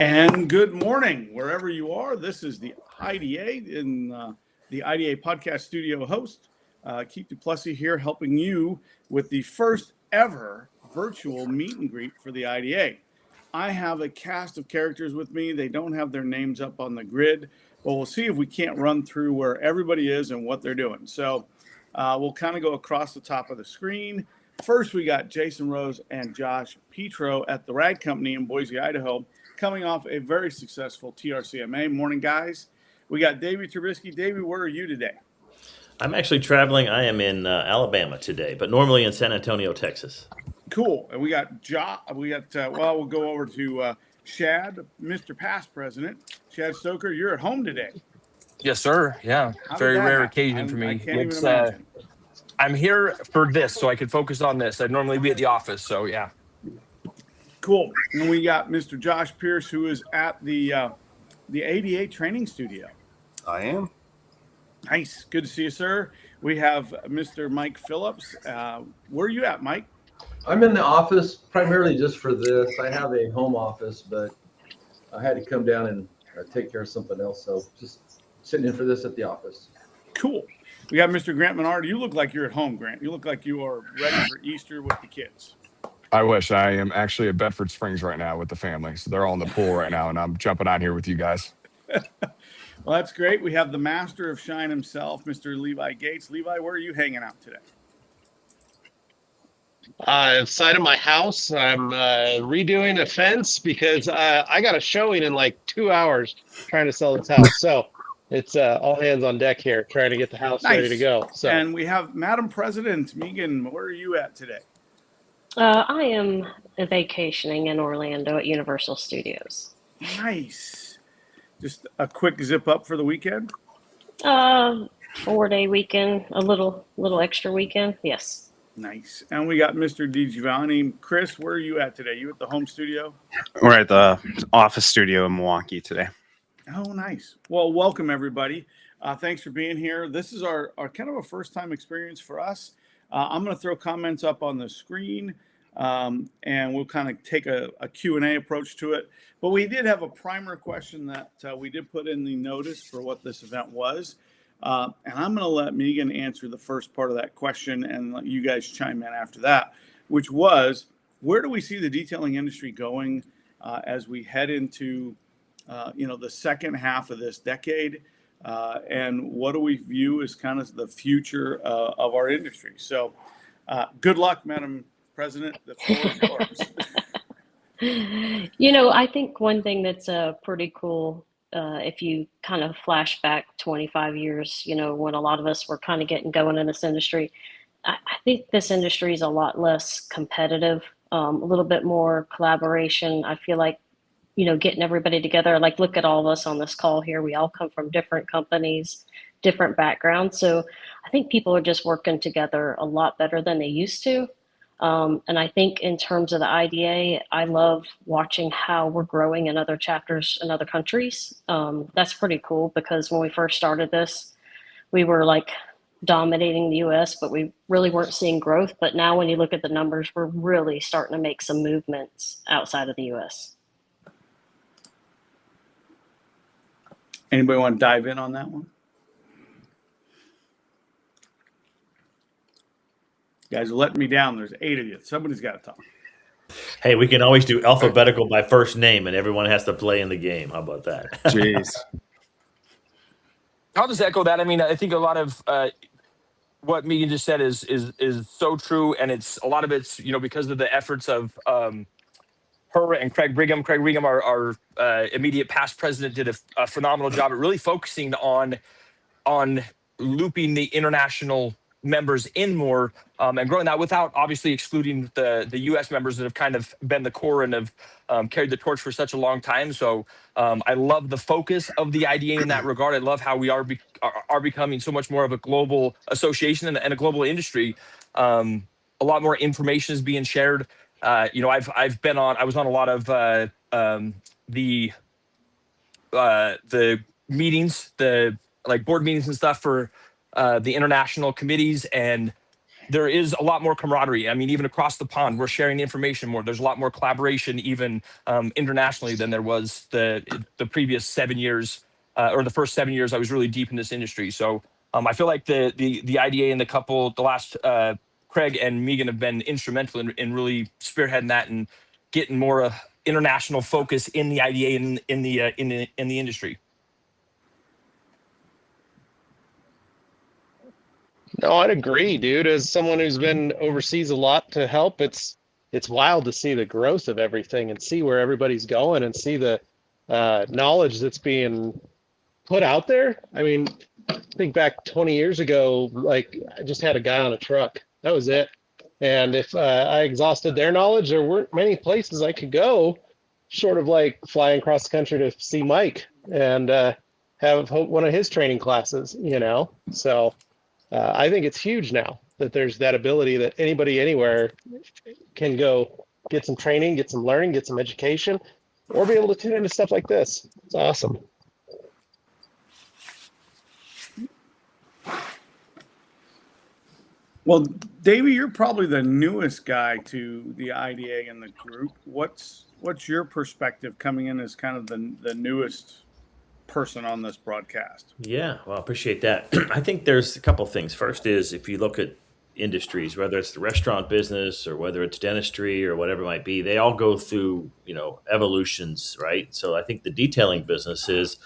And good morning, wherever you are. This is the IDA in the IDA podcast studio host, Keith Duplessis here, helping you with the first ever virtual meet and greet for the IDA. I have a cast of characters with me. They don't have their names up on the grid, but we'll see if we can't run through where everybody is and what they're doing. So we'll kind of go across the top of the screen. First, we got Jason Rose and Josh Petro at the Rag Company in Boise, Idaho, coming off a very successful TRCMA. Morning, guys. We got Davey Trubisky. Davey, where are you today? I'm actually traveling. I am in Alabama today, but normally in San Antonio, Texas. Cool. And we got we'll go over to Shad, Mr. Past President. Shad Stoker, you're at home today. Yes, sir. Yeah. Very rare occasion for me. I can't even imagine. I'm here for this, so I could focus on this. I'd normally be at the office, so yeah. Cool. And we got Mr. Josh Pierce, who is at the ADA training studio. I am. Nice. Good to see you, sir. We have Mr. Mike Phillips. Where are you at, Mike? I'm in the office primarily just for this. I have a home office, but I had to come down and take care of something else. So just sitting in for this at the office. Cool. We got Mr. Grant Menard. You look like you're at home, Grant. You look like you are ready for Easter with the kids. I wish. I am actually at Bedford Springs right now with the family. So they're all in the pool right now, and I'm jumping on here with you guys. Well, that's great. We have the master of shine himself, Mr. Levi Gates. Levi, where are you hanging out today? Inside of my house. I'm redoing a fence because I got a showing in like 2 hours trying to sell this house. So it's all hands on deck here, trying to get the house ready to go. So. And we have Madam President Megan. Where are you at today? I am vacationing in Orlando at Universal Studios. Nice. Just a quick zip up for the weekend? 4-day weekend, a little extra weekend. Yes. Nice. And we got Mr. DiGiovanni. Chris, where are you at today? You at the home studio? We're at the office studio in Milwaukee today. Oh, nice. Well, welcome, everybody. Thanks for being here. This is our kind of a first-time experience for us. I'm going to throw comments up on the screen, and we'll kind of take a Q&A approach to it. But we did have a primer question that we did put in the notice for what this event was. And I'm going to let Megan answer the first part of that question and let you guys chime in after that, which was, where do we see the detailing industry going as we head into the second half of this decade? And what do we view as kind of the future of our industry? So good luck, Madam President. The floor is yours. I think one thing that's pretty cool, if you kind of flash back 25 years, when a lot of us were kind of getting going in this industry, I think this industry is a lot less competitive, a little bit more collaboration. I feel like getting everybody together, like look at all of us on this call here. We all come from different companies, different backgrounds. So I think people are just working together a lot better than they used to. And I think in terms of the IDA, I love watching how we're growing in other chapters in other countries. That's pretty cool because when we first started this, we were like dominating the US, but we really weren't seeing growth. But now when you look at the numbers, we're really starting to make some movements outside of the US. Anybody want to dive in on that one? You guys are letting me down. There's 8 of you. Somebody's got to talk. Hey, we can always do alphabetical by first name, and everyone has to play in the game. How about that? Jeez. I'll just echo that. I mean, I think a lot of what Megan just said is so true, and a lot of it's because of the efforts of her and Craig Brigham. Craig Brigham, our immediate past president, did a phenomenal job at really focusing on looping the international members in more and growing that without obviously excluding the U.S. members that have kind of been the core and have carried the torch for such a long time. So I love the focus of the IDA in that regard. I love how we are becoming so much more of a global association and a global industry. A lot more information is being shared. I was on a lot of the meetings, the like board meetings and stuff for the international committees, and there is a lot more camaraderie. I mean, even across the pond, we're sharing information more. There's a lot more collaboration, even internationally, than there was the previous 7 years or the first 7 years I was really deep in this industry. So I feel like the IDA and the last Craig and Megan have been instrumental in really spearheading that and getting more international focus in the IDA and in the industry. No, I'd agree, dude. As someone who's been overseas a lot to help, it's wild to see the growth of everything and see where everybody's going and see the knowledge that's being put out there. I mean, think back 20 years ago, like I just had a guy on a truck. That was it. And if I exhausted their knowledge, there weren't many places I could go, short of like flying across the country to see Mike and have one of his training classes, you know? So I think it's huge now that there's that ability that anybody anywhere can go get some training, get some learning, get some education, or be able to tune into stuff like this. It's awesome. Well, Davey, you're probably the newest guy to the IDA and the group. What's your perspective coming in as kind of the newest person on this broadcast? Yeah, well, I appreciate that. I think there's a couple things. First is if you look at industries, whether it's the restaurant business or whether it's dentistry or whatever it might be, they all go through, evolutions, right? So I think the detailing business is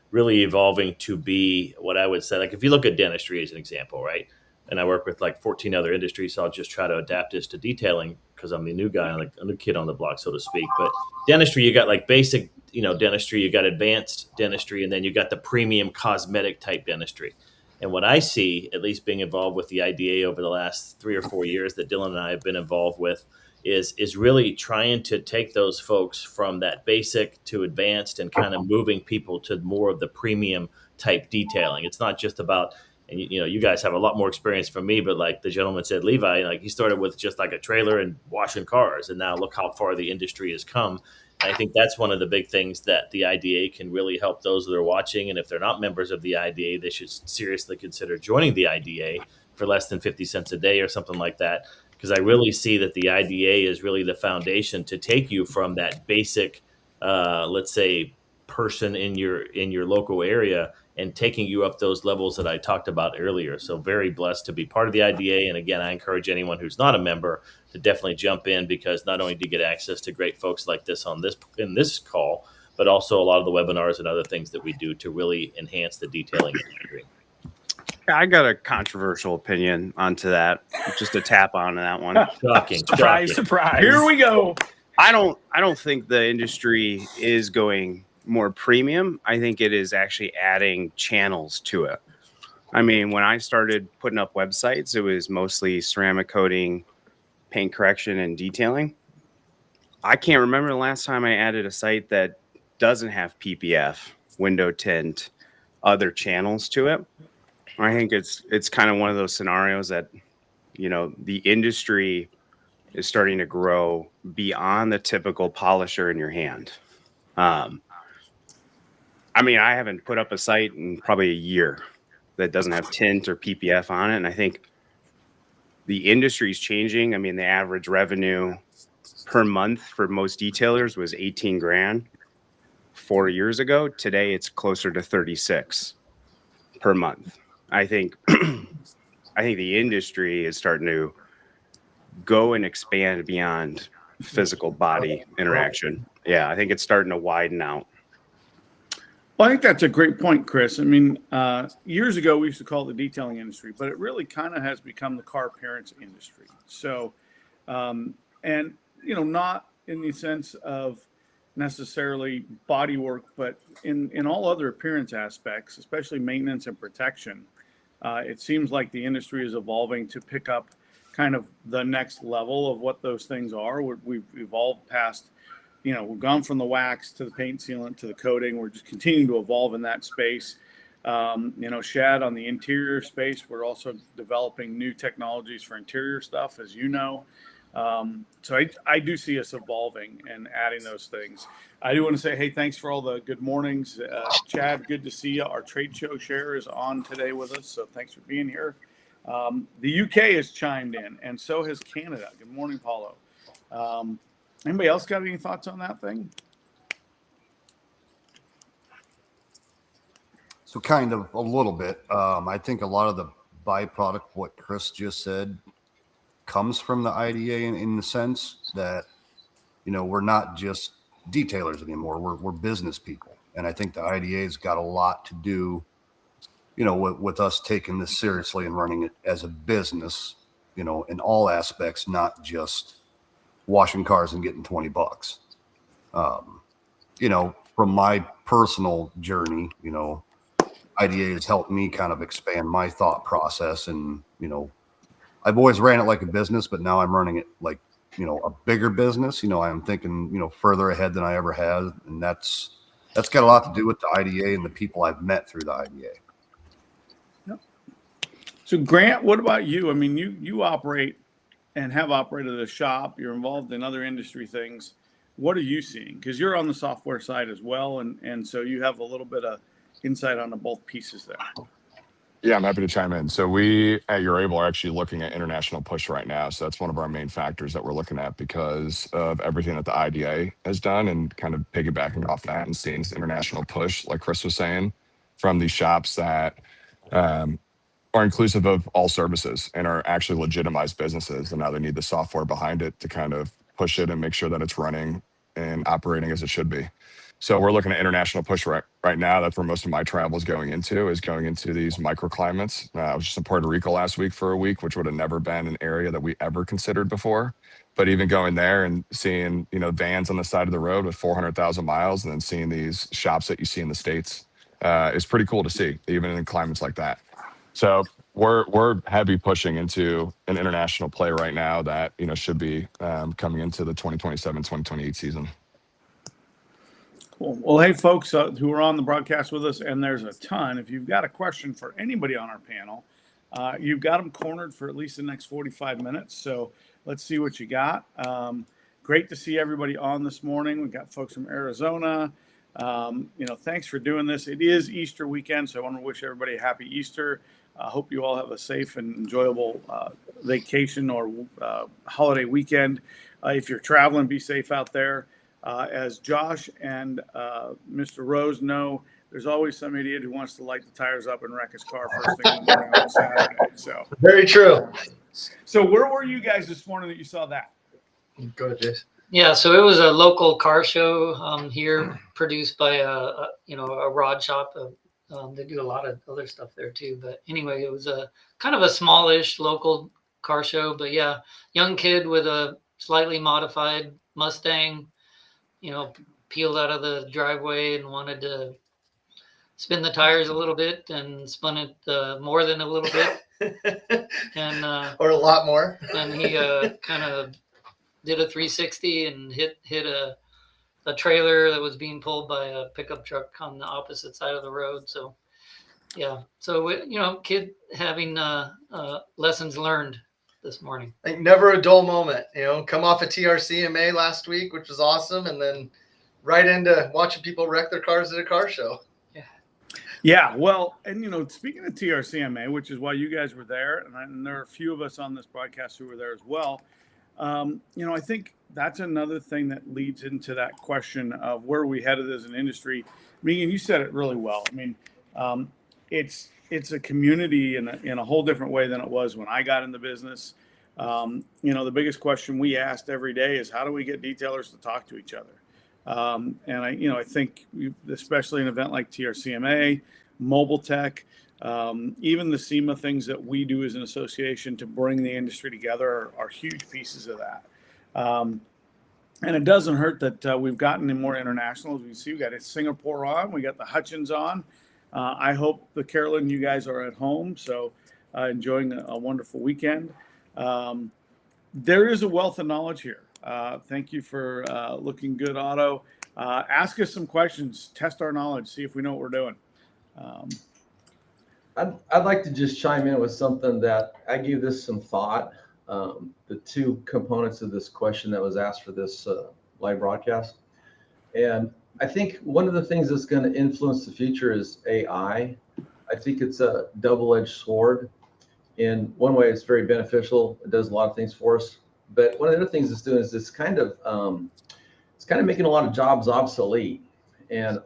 really evolving to be what I would say, like if you look at dentistry as an example, right? And I work with like 14 other industries, so I'll just try to adapt this to detailing because I'm the new guy, like a new kid on the block, so to speak. But dentistry, you got like basic, dentistry, you got advanced dentistry, and then you got the premium cosmetic type dentistry. And what I see, at least being involved with the IDA over the last 3 or 4 years that Dylan and I have been involved with, is really trying to take those folks from that basic to advanced and kind of moving people to more of the premium type detailing. It's not just about, and you guys have a lot more experience from me, but like the gentleman said, Levi, like he started with just like a trailer and washing cars, and now look how far the industry has come. And I think that's one of the big things that the IDA can really help those that are watching. And if they're not members of the IDA, they should seriously consider joining the IDA for less than 50 cents a day or something like that. Because I really see that the IDA is really the foundation to take you from that basic, let's say, person in your local area and taking you up those levels that I talked about earlier. So very blessed to be part of the IDA. And again, I encourage anyone who's not a member to definitely jump in, because not only do you get access to great folks like this in this call, but also a lot of the webinars and other things that we do to really enhance the detailing industry. I got a controversial opinion onto that. Just a tap on that one. Shocking. Surprise, Shocking. surprise. Here we go. I don't think the industry is going more premium. I think it is actually adding channels to it. I mean, when I started putting up websites, it was mostly ceramic coating, paint correction, and detailing. I can't remember the last time I added a site that doesn't have PPF, window tint, other channels to it. I think it's kind of one of those scenarios that, the industry is starting to grow beyond the typical polisher in your hand. I mean, I haven't put up a site in probably a year that doesn't have tint or PPF on it. And I think the industry is changing. I mean, the average revenue per month for most detailers was 18 grand 4 years ago. Today, it's closer to 36 per month. I think the industry is starting to go and expand beyond physical body interaction. Yeah, I think it's starting to widen out. Well, I think that's a great point, Chris. I mean, years ago, we used to call it the detailing industry, but it really kind of has become the car appearance industry. So, and, not in the sense of necessarily body work, but in all other appearance aspects, especially maintenance and protection, it seems like the industry is evolving to pick up kind of the next level of what those things are. We've evolved past, we've gone from the wax to the paint sealant to the coating. We're just continuing to evolve in that space. Shad, on the interior space, we're also developing new technologies for interior stuff, as you know. So I do see us evolving and adding those things. I do want to say, hey, thanks for all the good mornings. Chad, good to see you. Our trade show share is on today with us, so thanks for being here. The UK has chimed in, and so has Canada. Good morning, Paulo. Anybody else got any thoughts on that thing? So kind of a little bit. I think a lot of the byproduct, what Chris just said, comes from the IDA in the sense that, we're not just detailers anymore. We're business people. And I think the IDA's got a lot to do, with us taking this seriously and running it as a business, in all aspects, not just washing cars and getting $20. From my personal journey, IDA has helped me kind of expand my thought process. And, I've always ran it like a business, but now I'm running it like, a bigger business. I'm thinking, further ahead than I ever had. And that's got a lot to do with the IDA and the people I've met through the IDA. Yep. So Grant, what about you? I mean, you operate and have operated a shop. You're involved in other industry things. What are you seeing? Because you're on the software side as well. And so you have a little bit of insight on the both pieces there. Yeah, I'm happy to chime in. So we at Your Able are actually looking at international push right now. So that's one of our main factors that we're looking at because of everything that the IDA has done and kind of piggybacking off that and seeing this international push, like Chris was saying, from these shops that are inclusive of all services and are actually legitimized businesses. And now they need the software behind it to kind of push it and make sure that it's running and operating as it should be. So we're looking at international push right now. That's where most of my travel is going into these microclimates. I was just in Puerto Rico last week for a week, which would have never been an area that we ever considered before. But even going there and seeing, vans on the side of the road with 400,000 miles and then seeing these shops that you see in the States is pretty cool to see, even in climates like that. So we're heavy pushing into an international play right now that, should be coming into the 2027, 2028 season. Cool. Well, hey, folks who are on the broadcast with us, and there's a ton. If you've got a question for anybody on our panel, you've got them cornered for at least the next 45 minutes. So let's see what you got. Great to see everybody on this morning. We've got folks from Arizona. Thanks for doing this. It is Easter weekend, so I want to wish everybody a happy Easter. I hope you all have a safe and enjoyable vacation or holiday weekend. If you're traveling, be safe out there. As Josh and Mr. Rose know, there's always some idiot who wants to light the tires up and wreck his car first thing in the morning on Saturday. So very true. So where were you guys this morning that you saw that? Go ahead, Jason. Yeah, so it was a local car show here, produced by a rod shop. They do a lot of other stuff there too. But anyway, it was a kind of a smallish local car show. But yeah, young kid with a slightly modified Mustang, peeled out of the driveway and wanted to spin the tires a little bit and spun it more than a little bit. And or a lot more. And he kind of did a 360 and hit a trailer that was being pulled by a pickup truck on the opposite side of the road. So yeah, so kid having lessons learned this morning. Like never a dull moment, come off a TRCMA last week, which was awesome, and then right into watching people wreck their cars at a car show. Yeah, well, and speaking of TRCMA, which is why you guys were there, and there are a few of us on this broadcast who were there as well. I think that's another thing that leads into that question of where are we headed as an industry. I mean, and you said it really well. I mean, it's a community in a whole different way than it was when I got in the business. The biggest question we asked every day is how do we get detailers to talk to each other? And I think especially an event like TRCMA, Mobile Tech, even the SEMA things that we do as an association to bring the industry together are huge pieces of that. And it doesn't hurt that we've gotten more international. As we see, we got Singapore on, we got the Hutchins on. I hope the Carolyn, you guys are at home, so enjoying a wonderful weekend. There is a wealth of knowledge here. Thank you for looking good, Otto. Ask us some questions, test our knowledge, see if we know what we're doing. I'd like to just chime in with something that I gave this some thought. The two components of this question that was asked for this live broadcast. And I think one of the things that's going to influence the future is AI. I think it's a double-edged sword. In one way, it's very beneficial. It does a lot of things for us. But one of the other things it's doing is it's kind of making a lot of jobs obsolete. And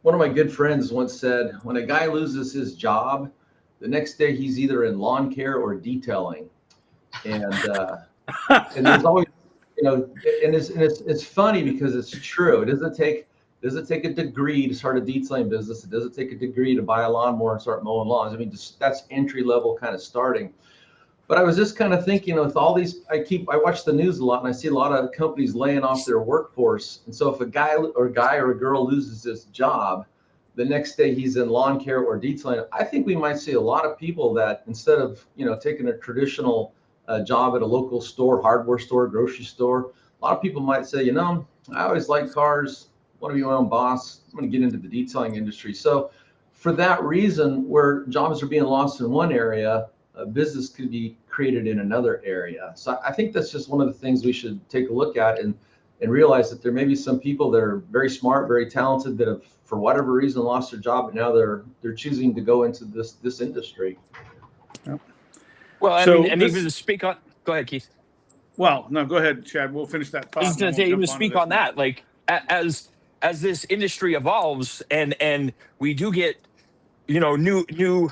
one of my good friends once said, when a guy loses his job, the next day he's either in lawn care or detailing. And there's always, and it's funny because it's true. It doesn't take a degree to start a detailing business. It doesn't take a degree to buy a lawnmower and start mowing lawns. I mean, that's entry level kind of starting. But I was just kind of thinking, with all these, I watch the news a lot, and I see a lot of companies laying off their workforce. And so if a guy or a girl loses his job, the next day he's in lawn care or detailing. I think we might see a lot of people that, instead of taking a traditional job at a local store, hardware store, grocery store, a lot of people might say, I always like cars, want to be my own boss, I'm going to get into the detailing industry. So for that reason, where jobs are being lost in one area, a business could be created in another area. So I think that's just one of the things we should take a look at and realize that there may be some people that are very smart, very talented, that have, for whatever reason, lost their job, but now they're choosing to go into this industry. Yep. Well, I So mean, and even to speak on, go ahead, Keith. Well, no, go ahead, Chad. We'll finish that thought. I was going to say, even to speak on that, like as this industry evolves and we do get new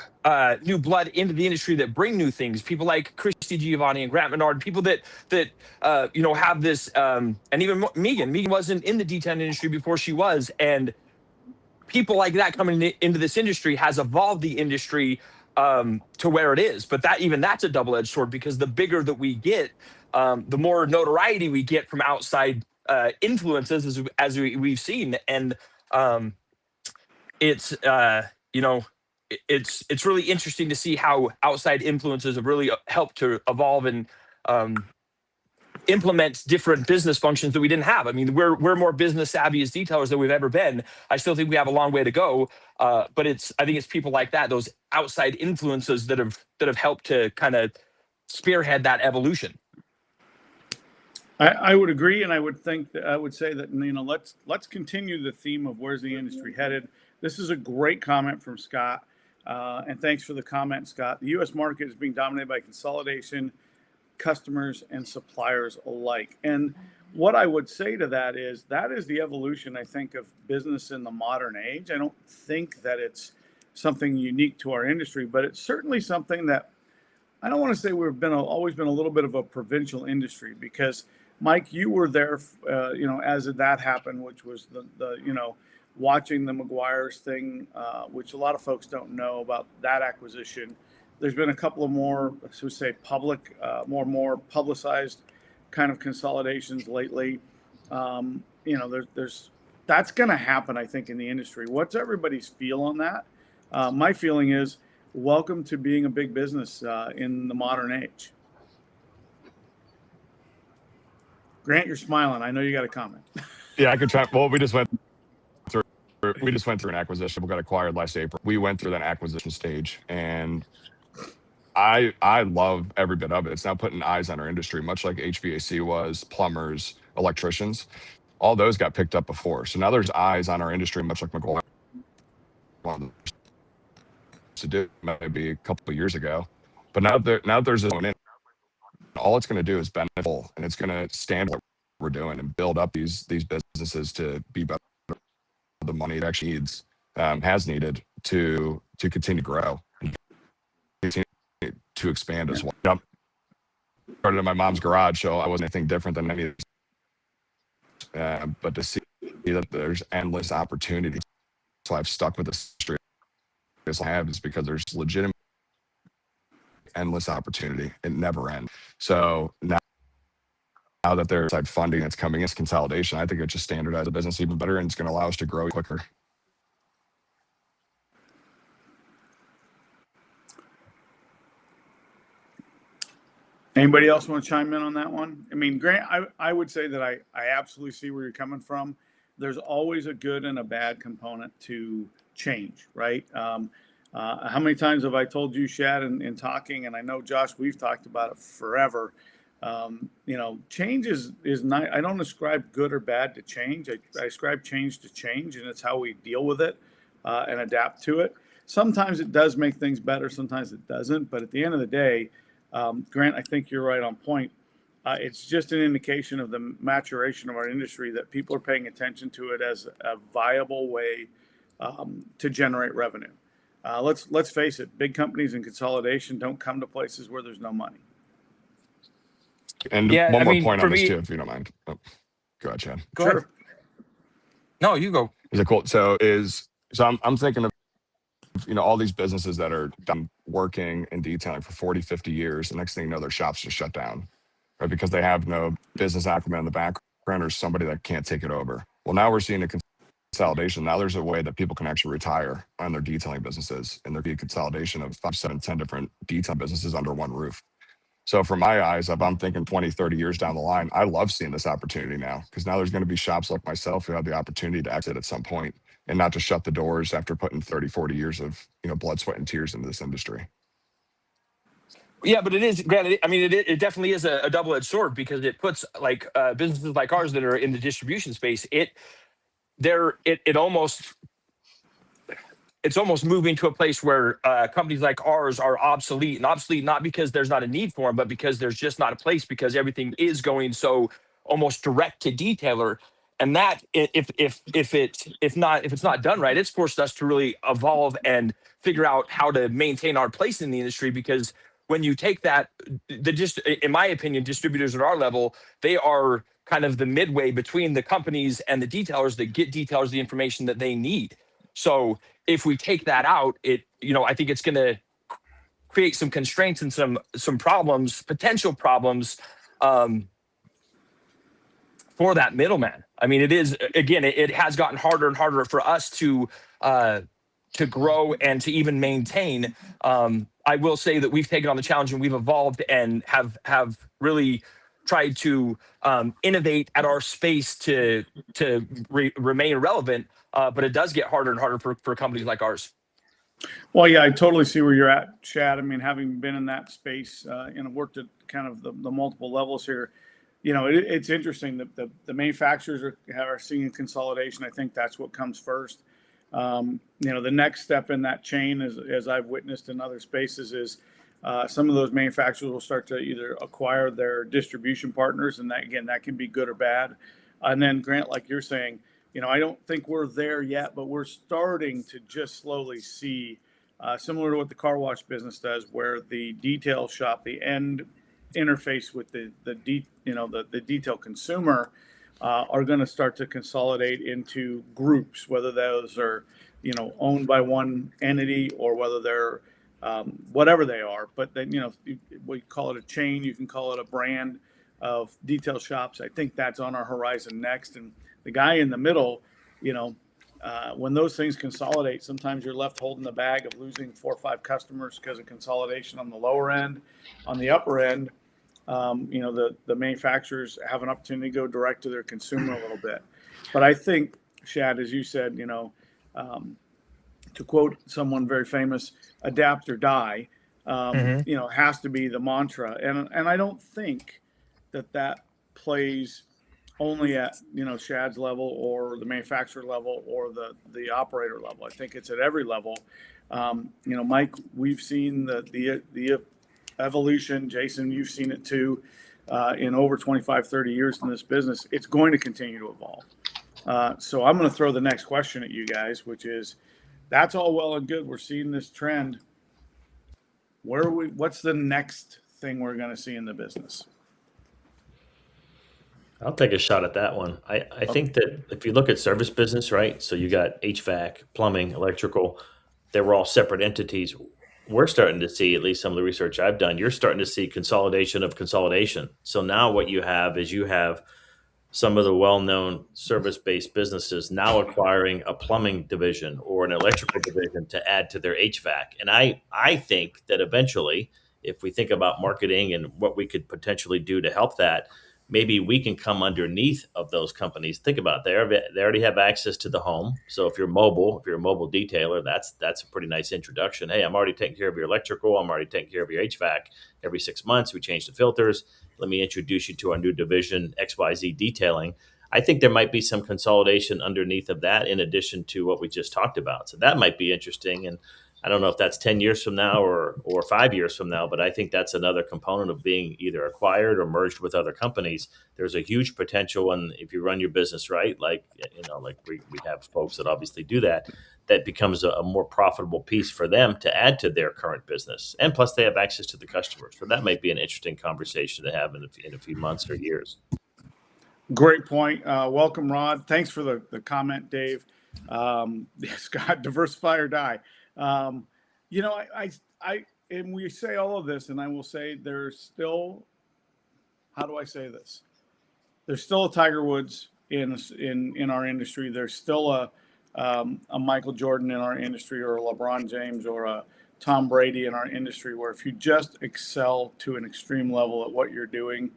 blood into the industry that bring new things, people like Christy Giovanni and Grant Menard, people that have this, and even Megan wasn't in the detailing industry before she was, and people like that coming into this industry has evolved the industry to where it is. But that's a double-edged sword, because the bigger that we get, the more notoriety we get from outside influences, as we've seen. And it's it's really interesting to see how outside influences have really helped to evolve and implement different business functions that we didn't have. I mean, we're more business savvy as detailers than we've ever been. I still think we have a long way to go, but I think it's people like that, those outside influences that have helped to kind of spearhead that evolution. I would agree, and I would say that let's continue the theme of where's the industry headed. This is a great comment from Scott, and thanks for the comment, Scott. The U.S. market is being dominated by consolidation, customers and suppliers alike. And what I would say to that is the evolution, I think, of business in the modern age. I don't think that it's something unique to our industry, but it's certainly something that I don't want to say we've always been a little bit of a provincial industry, because Mike, you were there, as that happened, which was the watching the McGuire's thing, which a lot of folks don't know about that acquisition. There's been a couple of more, public, more publicized kind of consolidations lately. There's that's going to happen, I think, in the industry. What's everybody's feel on that? My feeling is, welcome to being a big business in the modern age. Grant, you're smiling. I know you got a comment. Yeah, I could try. Well, we just went through an acquisition. We got acquired last April. We went through that acquisition stage, and I love every bit of it. It's now putting eyes on our industry, much like HVAC was, plumbers, electricians. All those got picked up before. So now there's eyes on our industry, much like McGuire to do maybe a couple of years ago. But now there's this one in. All it's going to do is benefit, and it's going to stand what we're doing and build up these businesses to be better. The money it actually needs, has needed to continue to grow and continue to expand as well. Started in my mom's garage, so I wasn't anything different than any of this. But to see that there's endless opportunities, so I've stuck with this industry as I have, is because there's legitimate endless opportunity. It never ends. So now that there's outside funding that's coming in, consolidation, I think it just standardizes the business even better, and it's going to allow us to grow quicker. Anybody else want to chime in on that one? I mean, Grant, I would say that I absolutely see where you're coming from. There's always a good and a bad component to change, right? How many times have I told you, Shad, in talking, and I know, Josh, we've talked about it forever. Change is not, I don't ascribe good or bad to change. I ascribe change to change, and it's how we deal with it and adapt to it. sometimes it does make things better, sometimes it doesn't. But at the end of the day, Grant, I think you're right on point. It's just an indication of the maturation of our industry that people are paying attention to it as a viable way to generate revenue. Let's face it, big companies and consolidation don't come to places where there's no money. And Yeah, one I more mean, point for on this me, too, if you don't mind. Oh, go ahead, Chad. go ahead. No, you go. Is it cool? So I'm thinking of, all these businesses that are done working and detailing for 40, 50 years. The next thing you know, their shops just shut down, right? Because they have no business acumen in the background or somebody that can't take it over. Well, now we're seeing a consolidation. Now there's a way that people can actually retire on their detailing businesses, and there'd be a consolidation of 5, 7, 10 different detail businesses under one roof. So from my eyes, if I'm thinking 20, 30 years down the line, I love seeing this opportunity now, because now there's going to be shops like myself who have the opportunity to exit at some point and not just shut the doors after putting 30, 40 years of, blood, sweat, and tears into this industry. Yeah, but it is, granted, I mean, it definitely is a double-edged sword, because it puts like businesses like ours that are in the distribution space, it's almost moving to a place where companies like ours are obsolete, and obsolete not because there's not a need for them, but because there's just not a place, because everything is going so almost direct to detailer. And that, if it's not done right, it's forced us to really evolve and figure out how to maintain our place in the industry. Because when you take that, in my opinion, distributors at our level, they are kind of the midway between the companies and the detailers that get detailers the information that they need. So if we take that out, I think it's going to create some constraints and some problems, potential problems, for that middleman. I mean, it is, again, it has gotten harder and harder for us to grow and to even maintain. I will say that we've taken on the challenge and we've evolved and have really tried to innovate at our space to remain relevant. But it does get harder and harder for companies like ours. Well, yeah, I totally see where you're at, Chad. I mean, having been in that space and worked at kind of the multiple levels here, it's interesting that the manufacturers are seeing consolidation. I think that's what comes first. The next step in that chain, as I've witnessed in other spaces, is some of those manufacturers will start to either acquire their distribution partners, and that can be good or bad. And then, Grant, like you're saying, I don't think we're there yet, but we're starting to just slowly see, similar to what the car wash business does, where the detail shop, the end interface with the detail consumer, are going to start to consolidate into groups, whether those are, owned by one entity or whether they're whatever they are. But then, we call it a chain, you can call it a brand of detail shops. I think that's on our horizon next. And the guy in the middle, when those things consolidate, sometimes you're left holding the bag of losing 4 or 5 customers because of consolidation on the lower end. On the upper end, the manufacturers have an opportunity to go direct to their consumer a little bit. But I think, Shad, as you said, to quote someone very famous, adapt or die, has to be the mantra. And I don't think that plays only at, Shad's level or the manufacturer level or the operator level. I think it's at every level. Mike, we've seen the evolution. Jason, you've seen it too, in over 25, 30 years in this business. It's going to continue to evolve. So I'm going to throw the next question at you guys, which is, that's all well and good. We're seeing this trend. What's the next thing we're going to see in the business? I'll take a shot at that one. I think that if you look at service business, right? So you got HVAC, plumbing, electrical, they were all separate entities. We're starting to see, at least some of the research I've done, you're starting to see consolidation of consolidation. So now what you have is some of the well-known service-based businesses now acquiring a plumbing division or an electrical division to add to their HVAC. And I think that eventually, if we think about marketing and what we could potentially do to help that, maybe we can come underneath of those companies. Think about it. They already have access to the home. So if you're a mobile detailer, that's a pretty nice introduction. Hey, I'm already taking care of your electrical. I'm already taking care of your HVAC. Every 6 months, we change the filters. Let me introduce you to our new division, XYZ Detailing. I think there might be some consolidation underneath of that in addition to what we just talked about. So that might be interesting. And I don't know if that's 10 years from now or 5 years from now, but I think that's another component of being either acquired or merged with other companies. There's a huge potential, and if you run your business right, like we have folks that obviously do that, that becomes a more profitable piece for them to add to their current business. And plus, they have access to the customers. So that might be an interesting conversation to have in a few months or years. Great point. Welcome, Rod. Thanks for the comment, Dave. Scott, diversify or die. You know, and we say all of this, and I will say there's still, how do I say this? There's still a Tiger Woods in our industry. There's still a Michael Jordan in our industry, or a LeBron James, or a Tom Brady in our industry, where if you just excel to an extreme level at what you're doing,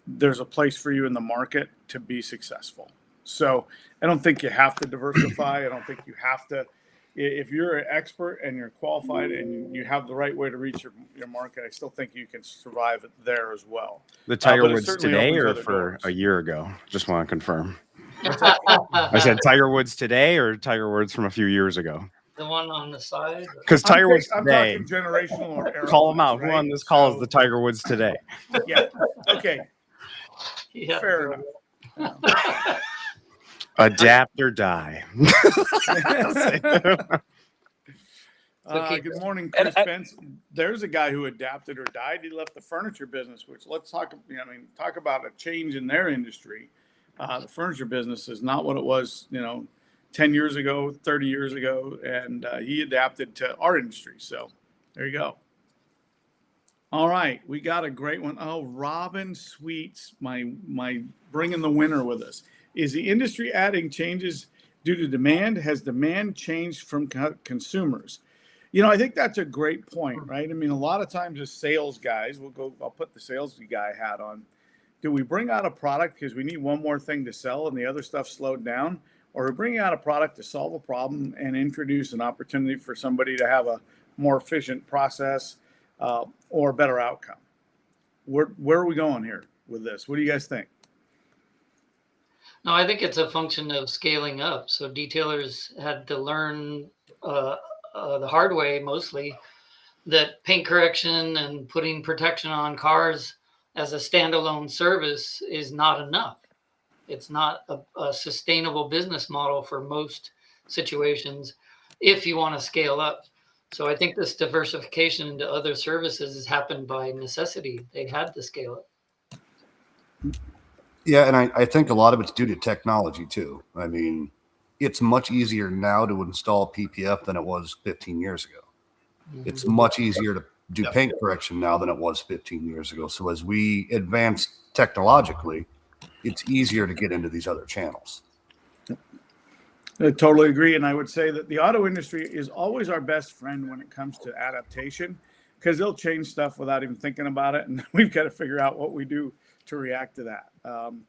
there's a place for you in the market to be successful. So I don't think you have to diversify. I don't think you have to. If you're an expert and you're qualified and you have the right way to reach your market, I still think you can survive there as well. The Tiger but it Woods certainly today opens or other for doors. a year ago? Just want to confirm. I said Tiger Woods today or Tiger Woods from a few years ago? The one on the side. Because Tiger Woods I'm today. talking generational or era Call them wise, out. right? Who on this call is So, the Tiger Woods today? Yeah. Okay. Yeah, Fair enough. Adapt or die. Good morning, Chris Spence. There's a guy who adapted or died. He left the furniture business, which let's talk. Talk about a change in their industry. The furniture business is not what it was, 10 years ago, 30 years ago, and he adapted to our industry. So there you go. All right, we got a great one. Oh, Robin Sweets, my bringing the winner with us. Is the industry adding changes due to demand? Has demand changed from consumers? I think that's a great point, right? I mean, a lot of times as sales guys, I'll put the sales guy hat on. Do we bring out a product because we need one more thing to sell and the other stuff slowed down? Or we bring out a product to solve a problem and introduce an opportunity for somebody to have a more efficient process or a better outcome? Where are we going here with this? What do you guys think? No, I think it's a function of scaling up. So detailers had to learn the hard way, mostly, that paint correction and putting protection on cars as a standalone service is not enough. It's not a sustainable business model for most situations if you want to scale up. So I think this diversification into other services has happened by necessity. They had to scale it. Yeah, and I think a lot of it's due to technology too. I mean, it's much easier now to install PPF than it was 15 years ago. Mm-hmm. It's much easier to do paint correction now than it was 15 years ago. So as we advance technologically, it's easier to get into these other channels. I totally agree. And I would say that the auto industry is always our best friend when it comes to adaptation, because they'll change stuff without even thinking about it. And we've got to figure out what we do to react to that.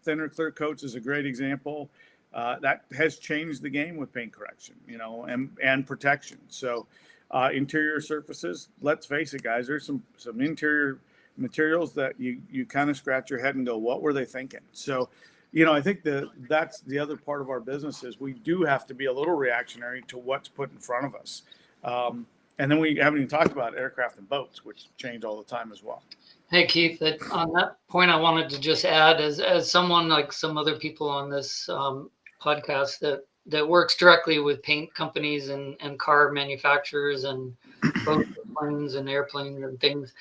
Thinner clear coats is a great example. That has changed the game with paint correction, and protection. So interior surfaces, let's face it, guys, there's some interior materials that you kind of scratch your head and go, what were they thinking? So, I think that's the other part of our business is we do have to be a little reactionary to what's put in front of us. And then we haven't even talked about aircraft and boats, which change all the time as well. Hey, Keith, on that point, I wanted to just add, as someone like some other people on this podcast that works directly with paint companies and car manufacturers and boat planes and airplanes and things,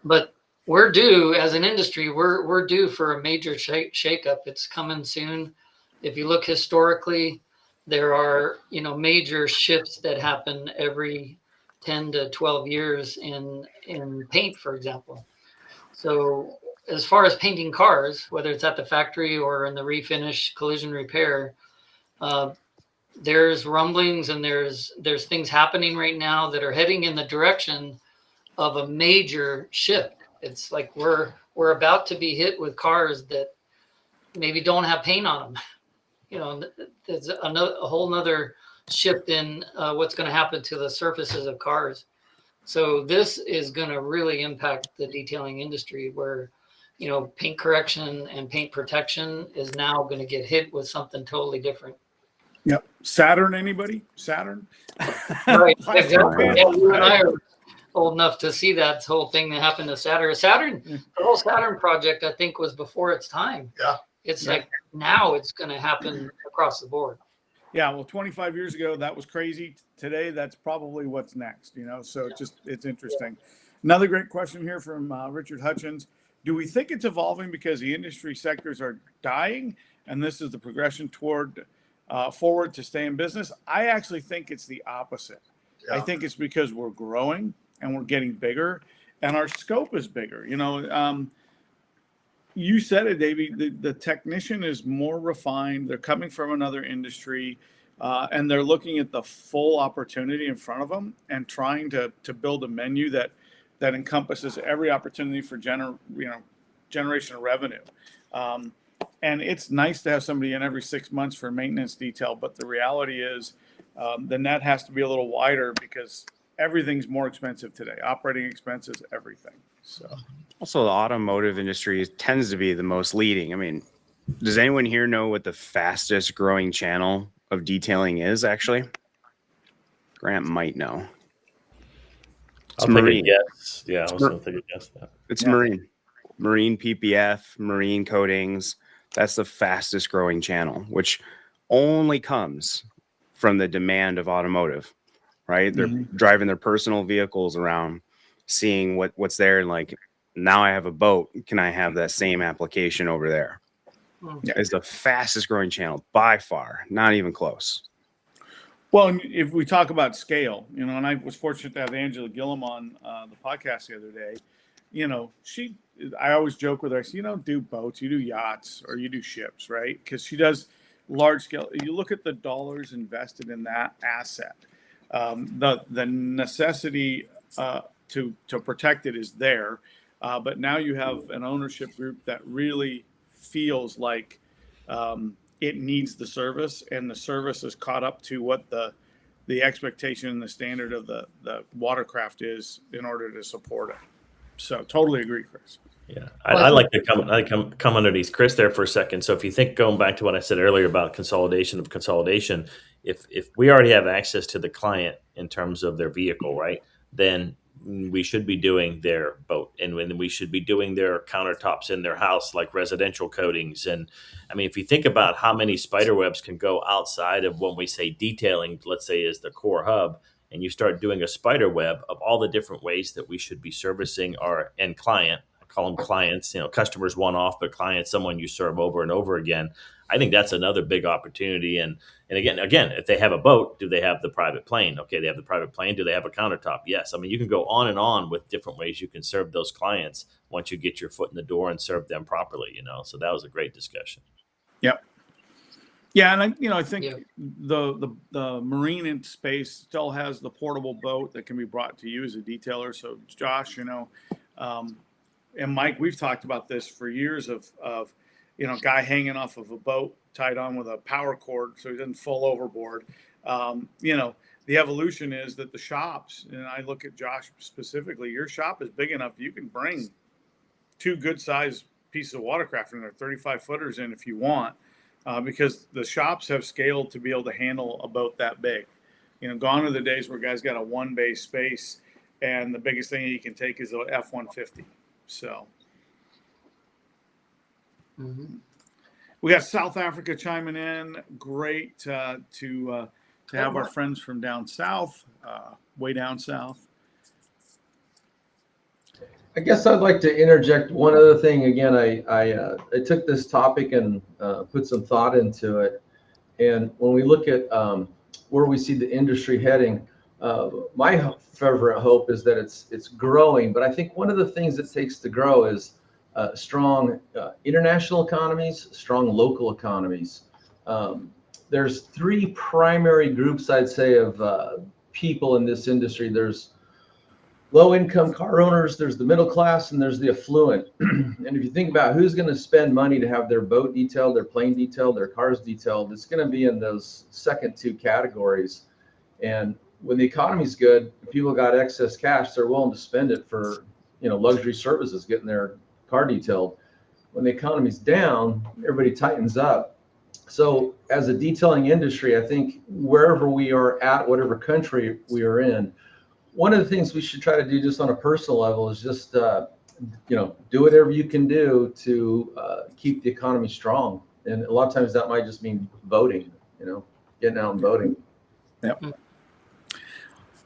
but we're due as an industry. We're due for a major shakeup. It's coming soon. If you look historically, there are major shifts that happen every 10 to 12 years in paint, for example. So as far as painting cars, whether it's at the factory or in the refinish collision repair, there's rumblings and there's things happening right now that are heading in the direction of a major shift. It's like we're about to be hit with cars that maybe don't have paint on them. There's a whole nother shift in what's going to happen to the surfaces of cars. So this is going to really impact the detailing industry where, paint correction and paint protection is now going to get hit with something totally different. Yep. Saturn, anybody? Saturn? Right, Plastic exactly. Yeah, panels, you and I right? are old enough to see that whole thing that happened to Saturn. Saturn, the whole Saturn project, I think, was before its time. Yeah. It's Yeah. like now it's going to happen across the board. Yeah, well, 25 years ago, that was crazy. Today, that's probably what's next, so it's interesting. Another great question here from Richard Hutchins. Do we think it's evolving because the industry sectors are dying and this is the progression forward to stay in business? I actually think it's the opposite. I think it's because we're growing and we're getting bigger and our scope is bigger. You said it, Davey. The technician is more refined. They're coming from another industry, and they're looking at the full opportunity in front of them and trying to build a menu that encompasses every opportunity for generation of revenue. And it's nice to have somebody in every 6 months for maintenance detail, but the reality is the net has to be a little wider because everything's more expensive today. Operating expenses, everything. So. Also, the automotive industry tends to be the most leading. I mean, does anyone here know what the fastest growing channel of detailing is, actually? Grant might know. I'll take a guess. Yeah, I was going to take a guess. It's marine PPF, marine coatings. That's the fastest growing channel, which only comes from the demand of automotive, right? They're driving their personal vehicles around, seeing what's there, and like, now I have a boat. Can I have that same application over there? Yeah. It's the fastest growing channel by far, not even close. Well, and if we talk about scale, and I was fortunate to have Angela Gillum on the podcast the other day. I always joke with her. I say, you don't do boats, you do yachts or you do ships, right? Because she does large scale. You look at the dollars invested in that asset. The necessity to protect it is there. But now you have an ownership group that really feels like it needs the service, and the service is caught up to what the expectation and the standard of the watercraft is in order to support it. So totally agree, Chris. Yeah, I like to come underneath Chris there for a second. So if you think, going back to what I said earlier about consolidation, if we already have access to the client in terms of their vehicle, right, then we should be doing their boat, and when we should be doing their countertops in their house, like residential coatings. And I mean, if you think about how many spider webs can go outside of when we say detailing, let's say, is the core hub, and you start doing a spider web of all the different ways that we should be servicing our end client. I call them clients, customers one off, but clients, someone you serve over and over again. I think that's another big opportunity. And again, if they have a boat, do they have the private plane? Okay, they have the private plane. Do they have a countertop? Yes. I mean, you can go on and on with different ways you can serve those clients once you get your foot in the door and serve them properly. So that was a great discussion. Yep. Yeah, and I think the marine space still has the portable boat that can be brought to you as a detailer. So Josh, and Mike, we've talked about this for years of guy hanging off of a boat tied on with a power cord so he doesn't fall overboard. The evolution is that the shops, and I look at Josh specifically, your shop is big enough you can bring 2 good sized pieces of watercraft in there, 35 footers in if you want. Because the shops have scaled to be able to handle a boat that big. Gone are the days where guys got a 1 bay space and the biggest thing you can take is an F-150. So we got South Africa chiming in. Great to have our friends from down south, way down south. I guess I'd like to interject one other thing. Again, I took this topic and put some thought into it. And when we look at where we see the industry heading, my fervent hope is that it's growing. But I think one of the things it takes to grow is strong international economies, strong local economies. There's 3 primary groups, I'd say, of people in this industry. There's low-income car owners, there's the middle class, and there's the affluent. And if you think about who's going to spend money to have their boat detailed, their plane detailed, their cars detailed, it's going to be in those second 2 categories. And when the economy's good, if people got excess cash, they're willing to spend it for luxury services, getting their car detailed. When the economy's down, everybody tightens up. So as a detailing industry, I think wherever we are at, whatever country we are in, one of the things we should try to do just on a personal level is just, do whatever you can do to keep the economy strong. And a lot of times that might just mean voting, getting out and voting. Yep.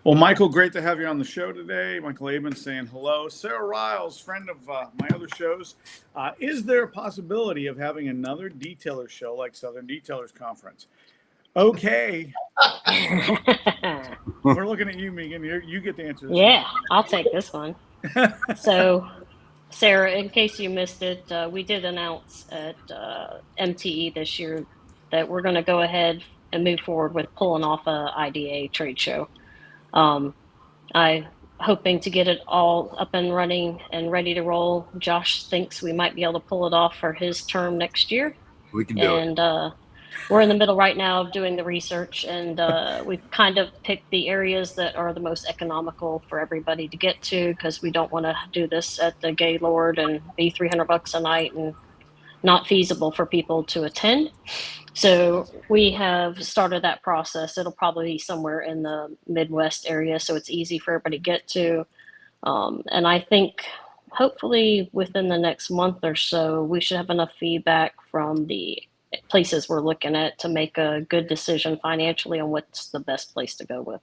Well, Michael, great to have you on the show today. Michael Abin saying hello. Sarah Riles, friend of my other shows. Is there a possibility of having another detailer show like Southern Detailers Conference? Okay. We're looking at you, Megan. You get the answer this Yeah, I'll take this one. So, Sarah, in case you missed it, we did announce at MTE this year that we're going to go ahead and move forward with pulling off a IDA trade show. I hoping to get it all up and running and ready to roll. Josh thinks we might be able to pull it off for his term next year. We can do it. And we're in the middle right now of doing the research, and we've kind of picked the areas that are the most economical for everybody to get to, because we don't want to do this at the Gaylord and be $300 a night and not feasible for people to attend. So we have started that process. It'll probably be somewhere in the Midwest area, so it's easy for everybody to get to. And I think hopefully within the next month or so, we should have enough feedback from the places we're looking at to make a good decision financially on what's the best place to go with.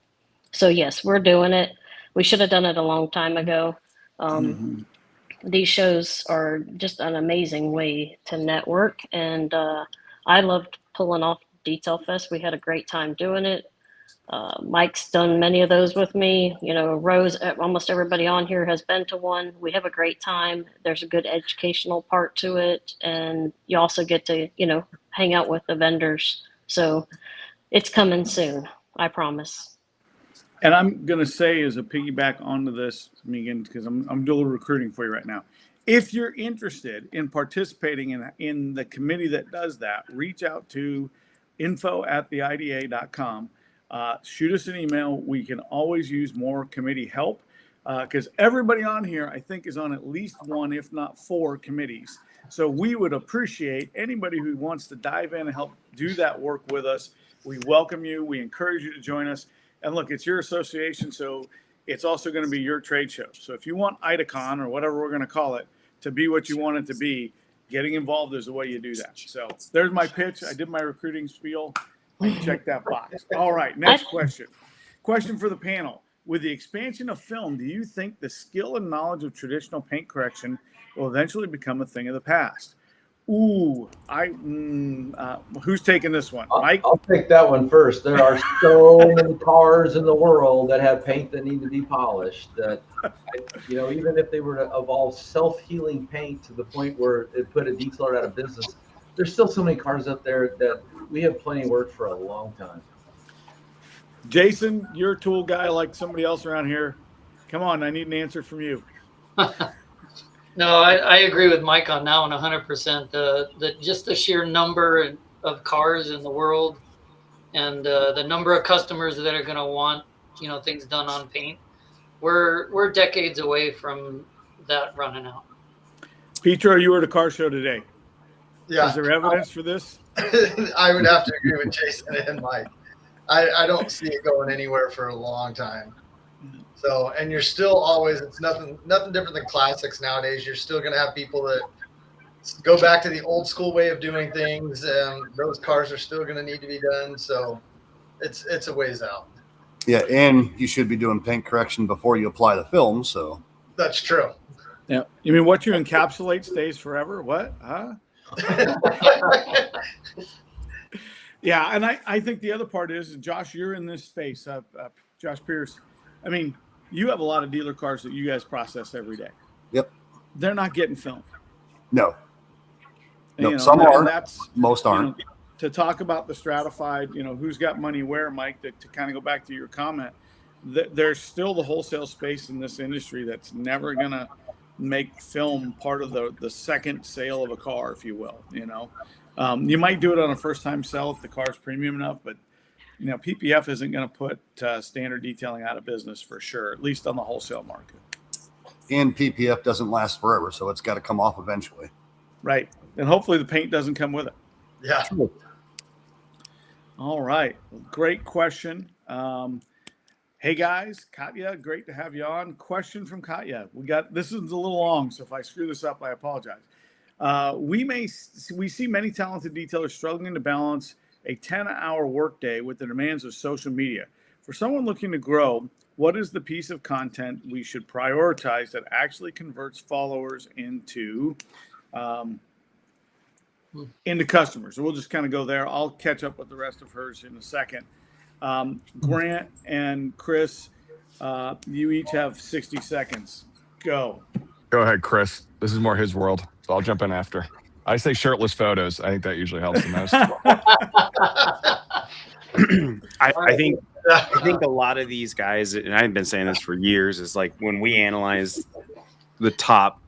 So yes, we're doing it. We should have done it a long time ago. These shows are just an amazing way to network, and I loved pulling off Detail Fest. We had a great time doing it. Mike's done many of those with me. Rose, almost everybody on here has been to one. We have a great time. There's a good educational part to it, and you also get to, hang out with the vendors. So it's coming soon, I promise. And I'm going to say, as a piggyback onto this, Megan, because I'm doing a little recruiting for you right now. If you're interested in participating in the committee that does that, reach out to info@theida.com. Shoot us an email. We can always use more committee help, because everybody on here, I think, is on at least one, if not 4 committees. So we would appreciate anybody who wants to dive in and help do that work with us. We welcome you. We encourage you to join us. And look, it's your association, so it's also going to be your trade show. So if you want IDACON, or whatever we're going to call it, to be what you want it to be, getting involved is the way you do that. So there's my pitch. I did my recruiting spiel. I can check that box. All right, next question. Question for the panel. With the expansion of film, do you think the skill and knowledge of traditional paint correction will eventually become a thing of the past? Ooh, who's taking this one? Mike? I'll take that one first. There are so many cars in the world that have paint that need to be polished that, even if they were to evolve self-healing paint to the point where it put a detailer out of business, there's still so many cars out there that we have plenty of work for a long time. Jason, you're a tool guy like somebody else around here. Come on, I need an answer from you. No, I agree with Mike on that one 100%. Just the sheer number of cars in the world, and the number of customers that are going to want things done on paint, we're decades away from that running out. Pietro, you were at a car show today. Yeah. Is there evidence for this? I would have to agree with Jason and Mike. I don't see it going anywhere for a long time. So, and you're still always, it's nothing different than classics nowadays. You're still going to have people that go back to the old school way of doing things, and those cars are still going to need to be done. So it's a ways out. Yeah, and you should be doing paint correction before you apply the film. So that's true. Yeah. You mean what you encapsulate stays forever? What? Huh? Yeah. And I think the other part is, Josh, you're in this space. Josh Pierce. I mean, you have a lot of dealer cars that you guys process every day. Yep. They're not getting filmed. No. No, some are. Most aren't. To talk about the stratified, who's got money where, Mike, to kind of go back to your comment, there's still the wholesale space in this industry that's never going to make film part of the second sale of a car, if you will. You might do it on a first-time sell if the car's premium enough, but PPF isn't going to put standard detailing out of business for sure, at least on the wholesale market. And PPF doesn't last forever, so it's got to come off eventually. Right. And hopefully the paint doesn't come with it. Yeah. True. All right. Great question. Hey guys, Katya, great to have you on. Question from Katya. This is a little long, so if I screw this up, I apologize. We see many talented detailers struggling to balance a 10-hour workday with the demands of social media. For someone looking to grow, what is the piece of content we should prioritize that actually converts followers into customers? So we'll just kind of go there. I'll catch up with the rest of hers in a second. Grant and Chris, you each have 60 seconds. Go. Go ahead, Chris. This is more his world, so I'll jump in after. I say shirtless photos. I think that usually helps the most. I think a lot of these guys, and I've been saying this for years, is like when we analyze the top,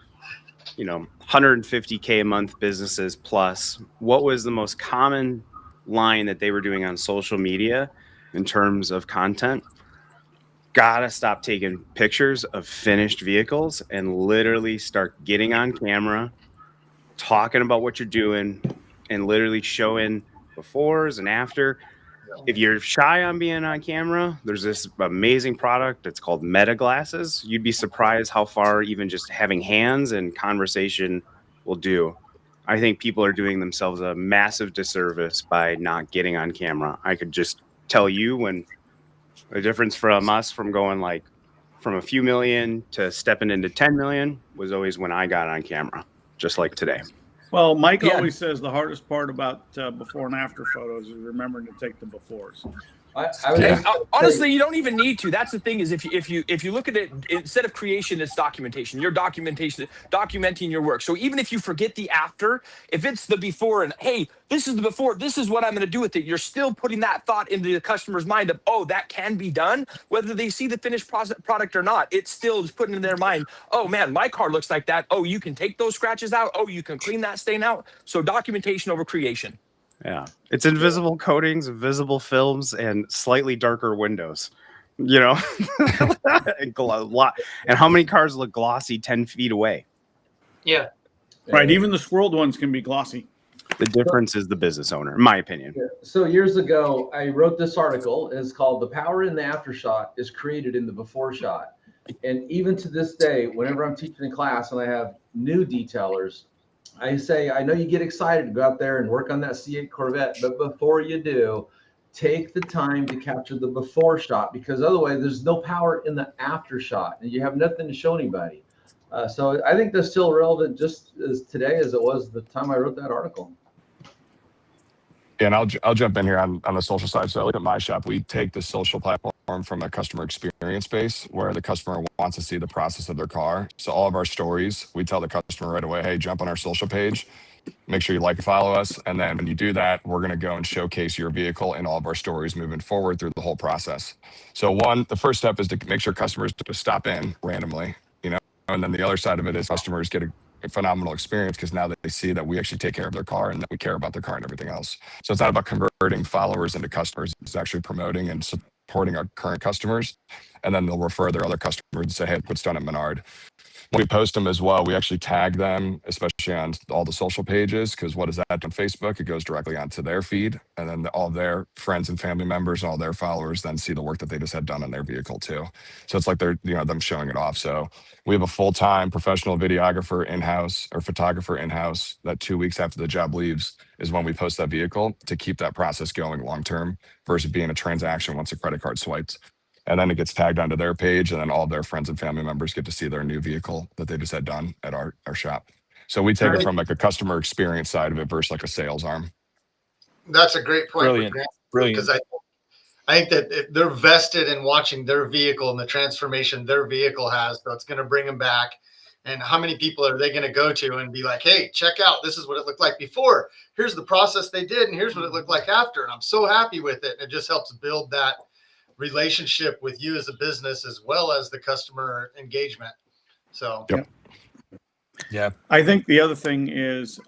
150K a month businesses plus, what was the most common line that they were doing on social media in terms of content? Gotta stop taking pictures of finished vehicles and literally start getting on camera, talking about what you're doing, and literally showing befores and after. If you're shy on being on camera, there's this amazing product. It's called Meta Glasses. You'd be surprised how far even just having hands and conversation will do. I think people are doing themselves a massive disservice by not getting on camera. I could just tell you when the difference from us from going like from a few million to stepping into 10 million was always when I got on camera, just like today. Well, Mike always says the hardest part about before and after photos is remembering to take the befores. Honestly, you don't even need to. That's the thing is if you look at it, instead of creation, it's documentation. You're documenting your work. So even if you forget the after, if it's the before and hey, this is the before, this is what I'm going to do with it, you're still putting that thought into the customer's mind of, oh, that can be done. Whether they see the finished product or not, it still is putting in their mind, oh man, my car looks like that. Oh, you can take those scratches out. Oh, you can clean that stain out. So documentation over creation. Yeah, it's invisible coatings, invisible films, and slightly darker windows. And how many cars look glossy 10 feet away? Yeah. Right. Even the swirled ones can be glossy. The difference is the business owner, in my opinion. So years ago, I wrote this article. It's called "The Power in the After Shot is Created in the Before Shot." And even to this day, whenever I'm teaching in class and I have new detailers, I say, I know you get excited to go out there and work on that C8 Corvette, but before you do, take the time to capture the before shot, because otherwise there's no power in the after shot and you have nothing to show anybody. So I think that's still relevant just as today as it was the time I wrote that article. And I'll jump in here on the social side. So I look at my shop. We take the social platform from a customer experience base where the customer wants to see the process of their car. So all of our stories, we tell the customer right away, hey, jump on our social page, make sure you like and follow us. And then when you do that, we're going to go and showcase your vehicle in all of our stories moving forward through the whole process. So the first step is to make sure customers just stop in randomly, and then the other side of it is customers get a phenomenal experience because now they see that we actually take care of their car and that we care about their car and everything else. So it's not about converting followers into customers. It's actually promoting and supporting our current customers. And then they'll refer their other customers and say, hey, look what's done at Menard. When we post them as well, we actually tag them, especially on all the social pages, because what does that do on Facebook? It goes directly onto their feed, and then all their friends and family members and all their followers then see the work that they just had done on their vehicle too. So it's like they're, them showing it off. So we have a full-time professional videographer in-house or photographer in-house that 2 weeks after the job leaves is when we post that vehicle to keep that process going long-term versus being a transaction once a credit card swipes. And then it gets tagged onto their page, and then all their friends and family members get to see their new vehicle that they just had done at our shop. So we take it from like a customer experience side of it versus like a sales arm. That's a great point. Brilliant. Because I think that they're vested in watching their vehicle and the transformation their vehicle has. So it's going to bring them back. And how many people are they going to go to and be like, hey, check out, this is what it looked like before. Here's the process they did. And here's what it looked like after. And I'm so happy with it. It just helps build that relationship with you as a business as well as the customer engagement. So yep. Yeah, I think the other thing is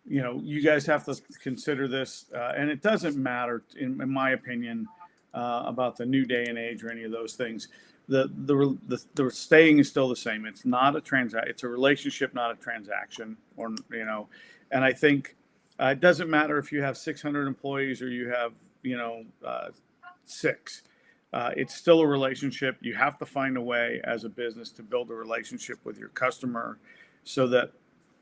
you guys have to consider this, and it doesn't matter in my opinion about the new day and age or any of those things. The staying is still the same. It's not a it's a relationship, not a transaction, and I think It doesn't matter if you have 600 employees or you have, 6. It's still a relationship. You have to find a way as a business to build a relationship with your customer so that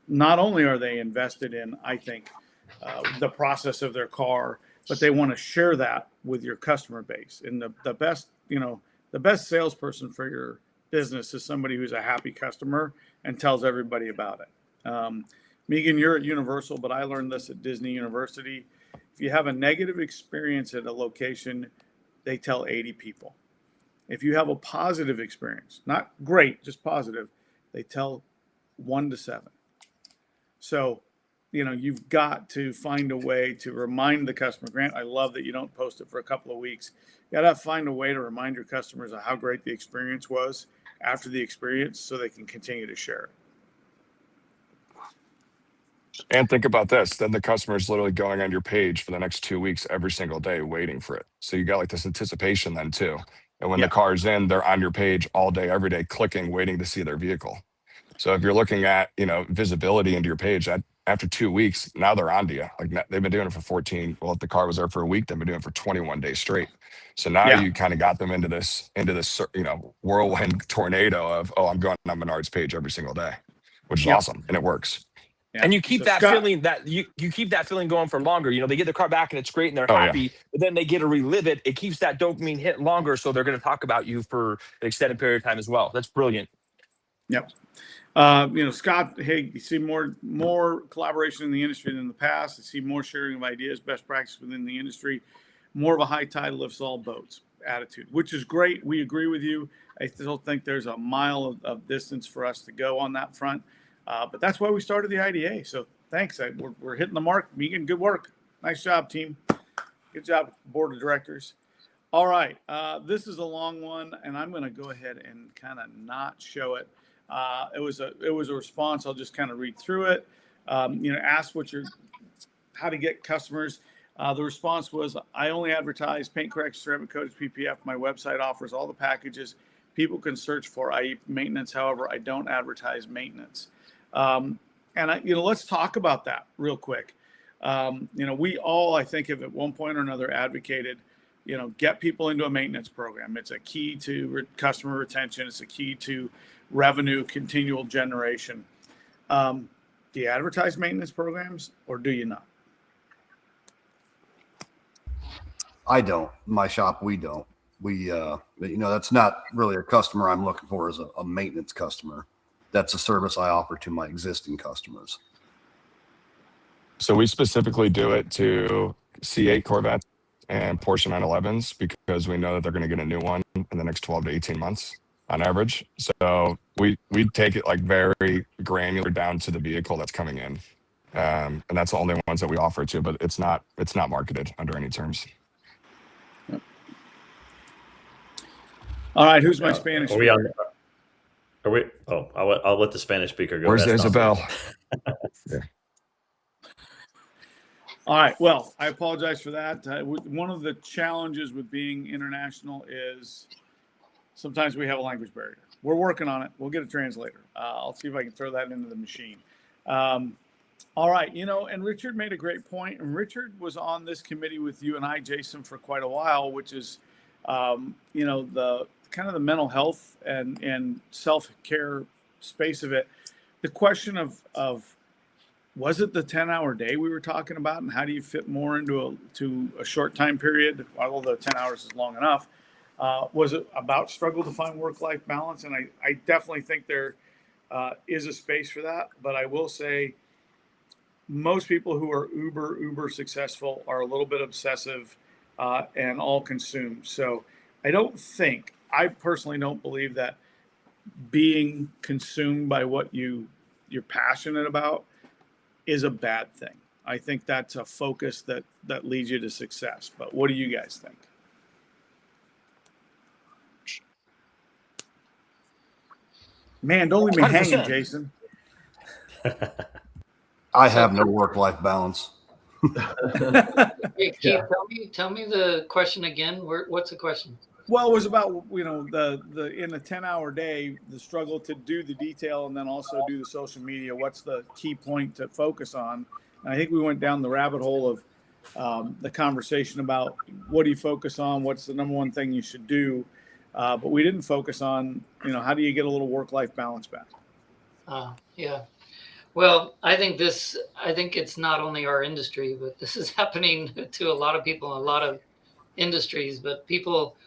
not only are they invested in, I think, the process of their car, but they want to share that with your customer base. And the best salesperson for your business is somebody who's a happy customer and tells everybody about it. Megan, you're at Universal, but I learned this at Disney University. If you have a negative experience at a location, they tell 80 people. If you have a positive experience, not great, just positive, they tell 1 to 7. So, you've got to find a way to remind the customer. Grant, I love that you don't post it for a couple of weeks. You got to find a way to remind your customers of how great the experience was after the experience so they can continue to share it. And think about this, then the customer is literally going on your page for the next 2 weeks every single day waiting for it. So you got like this anticipation then too. And when the car's in, they're on your page all day, every day, clicking, waiting to see their vehicle. So if you're looking at, visibility into your page, after 2 weeks, now they're onto you. Like they've been doing it for 14. Well, if the car was there for a week, they've been doing it for 21 days straight. So now you kind of got them into this, whirlwind tornado of, oh, I'm going on Menard's page every single day, which is awesome. And it works. Yeah. And you keep feeling that you keep that feeling going for longer. They get their car back and it's great and they're happy, but then they get to relive it. It keeps that dopamine hit longer. So they're going to talk about you for an extended period of time as well. That's brilliant. Yep. Scott, hey, you see more collaboration in the industry than in the past. You see more sharing of ideas, best practice within the industry, more of a high tide lifts all boats attitude, which is great. We agree with you. I still think there's a mile of distance for us to go on that front. But that's why we started the IDA. So thanks. We're hitting the mark. Megan, good work. Nice job, team. Good job, board of directors. All right. This is a long one, and I'm going to go ahead and kind of not show it. It was a response. I'll just kind of read through it. Ask how to get customers. The response was, I only advertise paint correction, ceramic coatings, PPF. My website offers all the packages people can search for, i.e. maintenance. However, I don't advertise maintenance. Let's talk about that real quick. We all, I think, have at one point or another advocated, get people into a maintenance program. It's a key to customer retention. It's a key to revenue, continual generation. Do you advertise maintenance programs or do you not? I don't. In my shop, we don't. That's not really a customer I'm looking for as a maintenance customer. That's a service I offer to my existing customers. So we specifically do it to C8 Corvettes and Porsche 911s because we know that they're going to get a new one in the next 12 to 18 months on average. So we take it like very granular down to the vehicle that's coming in. And that's the only ones that we offer to, but it's not marketed under any terms. Yep. All right. Who's my Spanish speaker? Are we? Oh, I'll let the Spanish speaker go. Where's Isabel? Yeah. All right. Well, I apologize for that. One of the challenges with being international is sometimes we have a language barrier. We're working on it. We'll get a translator. I'll see if I can throw that into the machine. All right. And Richard made a great point. And Richard was on this committee with you and I, Jason, for quite a while, which is, the kind of the mental health and self-care space of it. The question of was it the 10-hour day we were talking about, and how do you fit more into a short time period, although 10 hours is long enough? Was it about struggle to find work-life balance? And I definitely think there is a space for that. But I will say most people who are uber successful are a little bit obsessive and all consumed. So I personally don't believe that being consumed by what you're passionate about is a bad thing. I think that's a focus that leads you to success. But what do you guys think? Man, don't leave me 100%. Hanging, Jason. I have no work-life balance. Hey, Keith, tell me the question again. What's the question? Well, it was about, the in a 10-hour day, the struggle to do the detail and then also do the social media. What's the key point to focus on? And I think we went down the rabbit hole of the conversation about what do you focus on, what's the number one thing you should do, but we didn't focus on, how do you get a little work-life balance back? Yeah. Well, I think it's not only our industry, but this is happening to a lot of people in a lot of industries. But people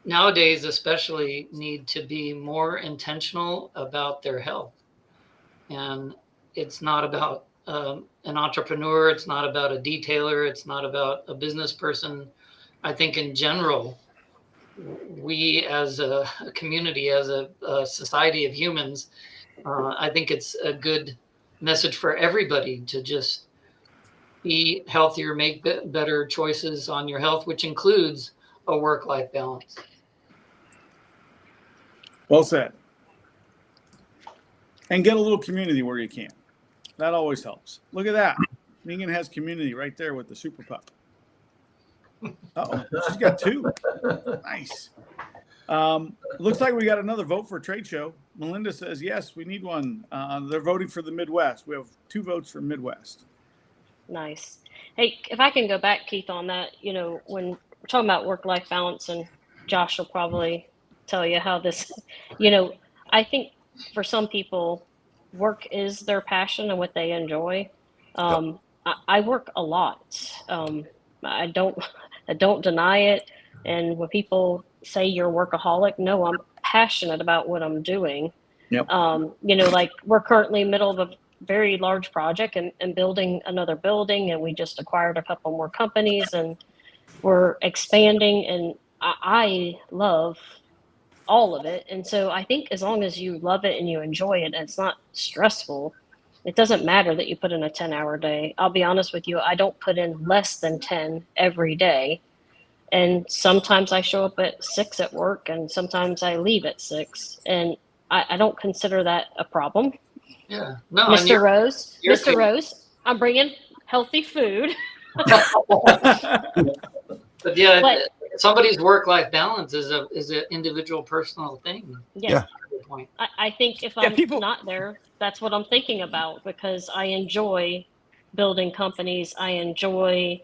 nowadays, especially, need to be more intentional about their health. And it's not about an entrepreneur. It's not about a detailer. It's not about a business person. I think in general, we as a community, as a society of humans, I think it's a good message for everybody to just be healthier, make better choices on your health, which includes a work-life balance. Well said. And get a little community where you can. That always helps. Look at that. Megan has community right there with the super pup. Uh-oh, she's got two. Nice. Looks like we got another vote for a trade show. Melinda says, yes, we need one. They're voting for the Midwest. We have 2 votes for Midwest. Nice. Hey, if I can go back, Keith, on that, when we're talking about work-life balance, and Josh will probably tell you how this, I think for some people, work is their passion and what they enjoy. I work a lot. I don't deny it. And when people say you're a workaholic, no, I'm passionate about what I'm doing. Yep. Like we're currently in the middle of a very large project and building another building, and we just acquired a couple more companies, and we're expanding, and I love all of it. And so I think as long as you love it and you enjoy it and it's not stressful, it doesn't matter that you put in a 10-hour day. I'll be honest with you, I don't put in less than 10 every day. And sometimes I show up at 6 at work, and sometimes I leave at 6. And I don't consider that a problem. Yeah. No, Mr. Rose, I'm bringing healthy food. But yeah, somebody's work-life balance is an individual personal thing. Yeah. Point. I think if I'm not there, that's what I'm thinking about, because I enjoy building companies. I enjoy,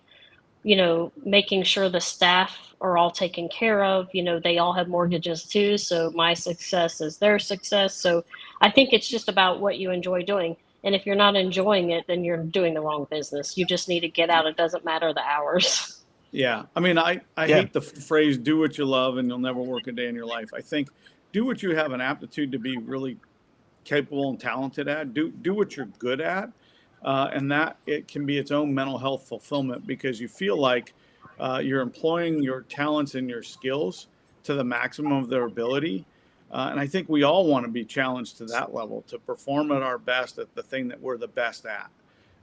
making sure the staff are all taken care of. They all have mortgages too. So my success is their success. So I think it's just about what you enjoy doing. And if you're not enjoying it, then you're doing the wrong business. You just need to get out. It doesn't matter the hours. Yeah. I mean, I hate the phrase, do what you love and you'll never work a day in your life. I think do what you have an aptitude to be really capable and talented at. Do what you're good at. And that it can be its own mental health fulfillment, because you feel like you're employing your talents and your skills to the maximum of their ability. And I think we all want to be challenged to that level, to perform at our best at the thing that we're the best at.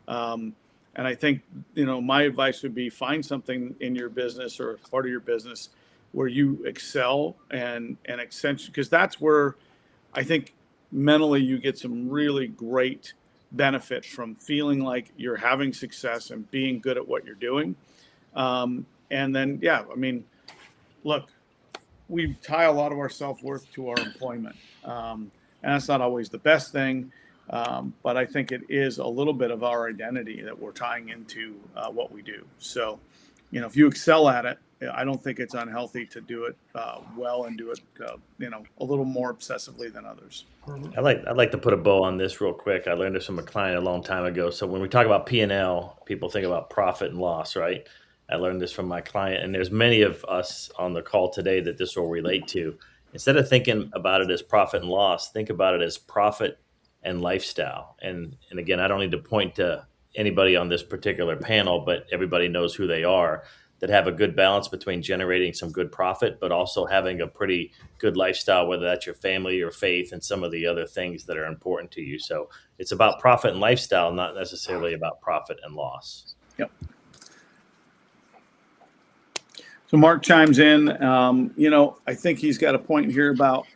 And I think, my advice would be find something in your business or part of your business where you excel and accentuate, because that's where I think mentally you get some really great benefit from feeling like you're having success and being good at what you're doing. And then, look, we tie a lot of our self-worth to our employment. And that's not always the best thing. But I think it is a little bit of our identity that we're tying into what we do. So, if you excel at it, I don't think it's unhealthy to do it well and do it, a little more obsessively than others. I'd like to put a bow on this real quick. I learned this from a client a long time ago. So when we talk about P&L, people think about profit and loss, right? I learned this from my client, and there's many of us on the call today that this will relate to. Instead of thinking about it as profit and loss, think about it as profit and lifestyle. And again, I don't need to point to anybody on this particular panel, but everybody knows who they are, that have a good balance between generating some good profit, but also having a pretty good lifestyle, whether that's your family, your faith, and some of the other things that are important to you. So it's about profit and lifestyle, not necessarily about profit and loss. Yep. So Mark chimes in. I think he's got a point here about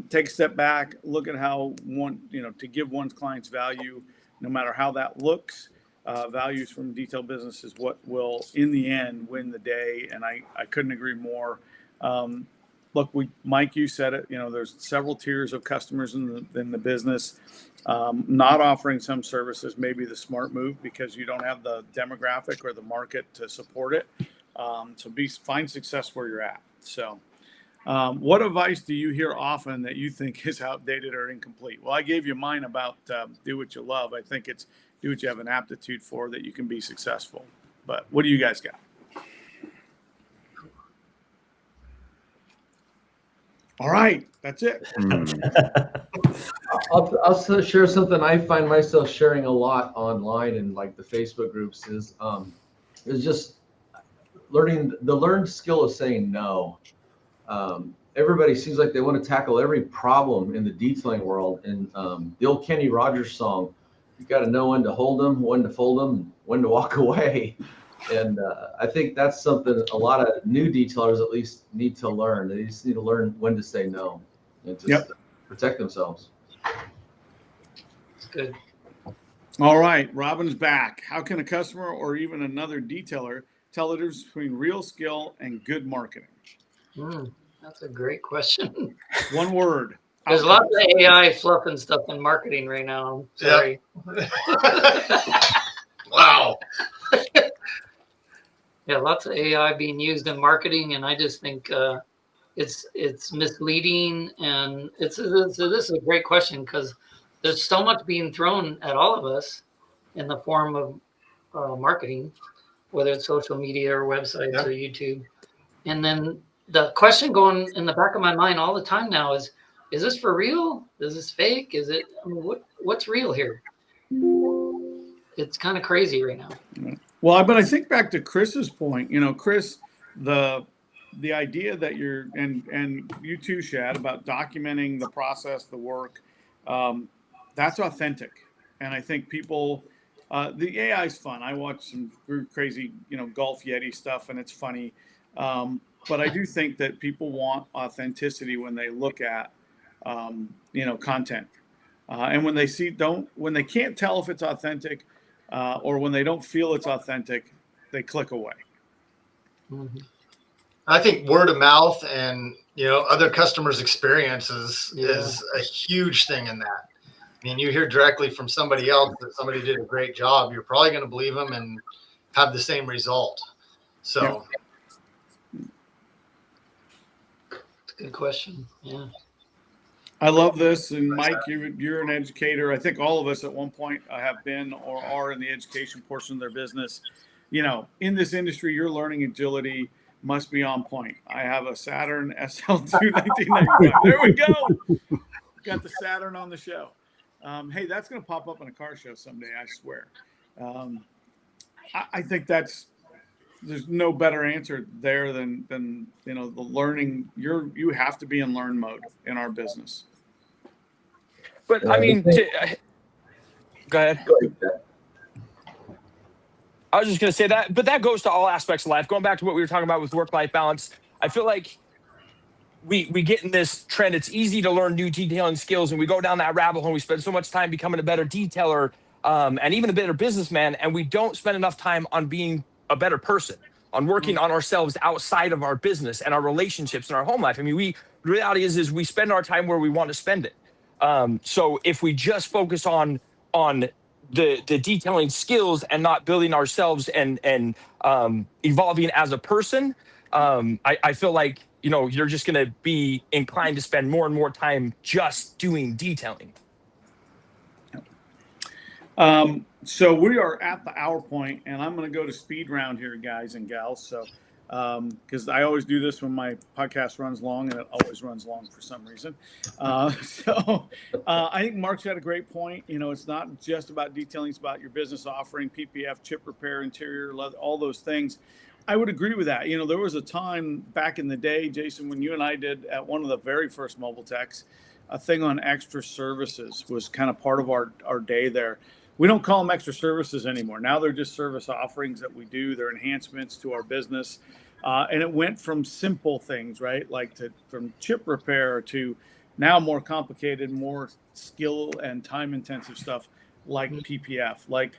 take a step back, look at how to give one's clients value, no matter how that looks. Values from detail business is what will, in the end, win the day. And I couldn't agree more. look, Mike, you said it. There's several tiers of customers in the business. Not offering some services may be the smart move because you don't have the demographic or the market to support it. So find success where you're at. So, what advice do you hear often that you think is outdated or incomplete? Well, I gave you mine about do what you love. I think it's do what you have an aptitude for that you can be successful. But what do you guys got? All right, that's it. I'll share something I find myself sharing a lot online and like the Facebook groups is just learning the learned skill of saying no. Everybody seems like they want to tackle every problem in the detailing world. And the old Kenny Rogers song, you got to know when to hold them, when to fold them, when to walk away. And I think that's something a lot of new detailers at least need to learn. They just need to learn when to say no and just protect themselves. It's good. All right, Robin's back. How can a customer or even another detailer tell the difference between real skill and good marketing? That's a great question. One word. There's lots of AI fluff and stuff in marketing right now. Sorry. Wow. Yeah, lots of AI being used in marketing, and I just think it's misleading. And this is a great question because there's so much being thrown at all of us in the form of marketing, whether it's social media or websites or YouTube. And then the question going in the back of my mind all the time now is this for real? Is this fake? Is it? I mean, what's real here? It's kind of crazy right now. Well, but I think back to Chris's point, Chris, the idea that you're, and you too, Shad, about documenting the process, the work, that's authentic. And I think people, the AI is fun. I watch some crazy, Golf Yeti stuff and it's funny. But I do think that people want authenticity when they look at, content. And when they can't tell if it's authentic, or when they don't feel it's authentic, they click away. Mm-hmm. I think word of mouth and other customers' experiences is a huge thing in that. I mean, you hear directly from somebody else that somebody did a great job, you're probably going to believe them and have the same result. So, It's a good question. Yeah. I love this. And Mike, you're an educator. I think all of us at one point have been or are in the education portion of their business. In this industry, you're learning agility must be on point. I have a Saturn SL2 1995. There we go. Got the Saturn on the show. Hey, that's going to pop up in a car show someday, I swear. I think there's no better answer there than the learning. You have to be in learn mode in our business. But I mean, go ahead. I was just going to say that, but that goes to all aspects of life. Going back to what we were talking about with work-life balance, I feel like we get in this trend. It's easy to learn new detailing skills, and we go down that rabbit hole. And we spend so much time becoming a better detailer and even a better businessman, and we don't spend enough time on being a better person, on working on ourselves outside of our business and our relationships and our home life. I mean, the reality is we spend our time where we want to spend it. So if we just focus on the detailing skills and not building ourselves and evolving as a person, I feel like, you're just going to be inclined to spend more and more time just doing detailing. So we are at the hour point, and I'm going to go to speed round here, guys and gals. So, because I always do this when my podcast runs long, and it always runs long for some reason. I think Mark's had a great point. It's not just about detailing; it's about your business offering, PPF, chip repair, interior, leather, all those things. I would agree with that. There was a time back in the day, Jason, when you and I did at one of the very first Mobile Techs, a thing on extra services was kind of part of our day there. We don't call them extra services anymore. Now they're just service offerings that we do. They're enhancements to our business. And it went from simple things, right? Like from chip repair to now more complicated, more skill and time intensive stuff like PPF, like,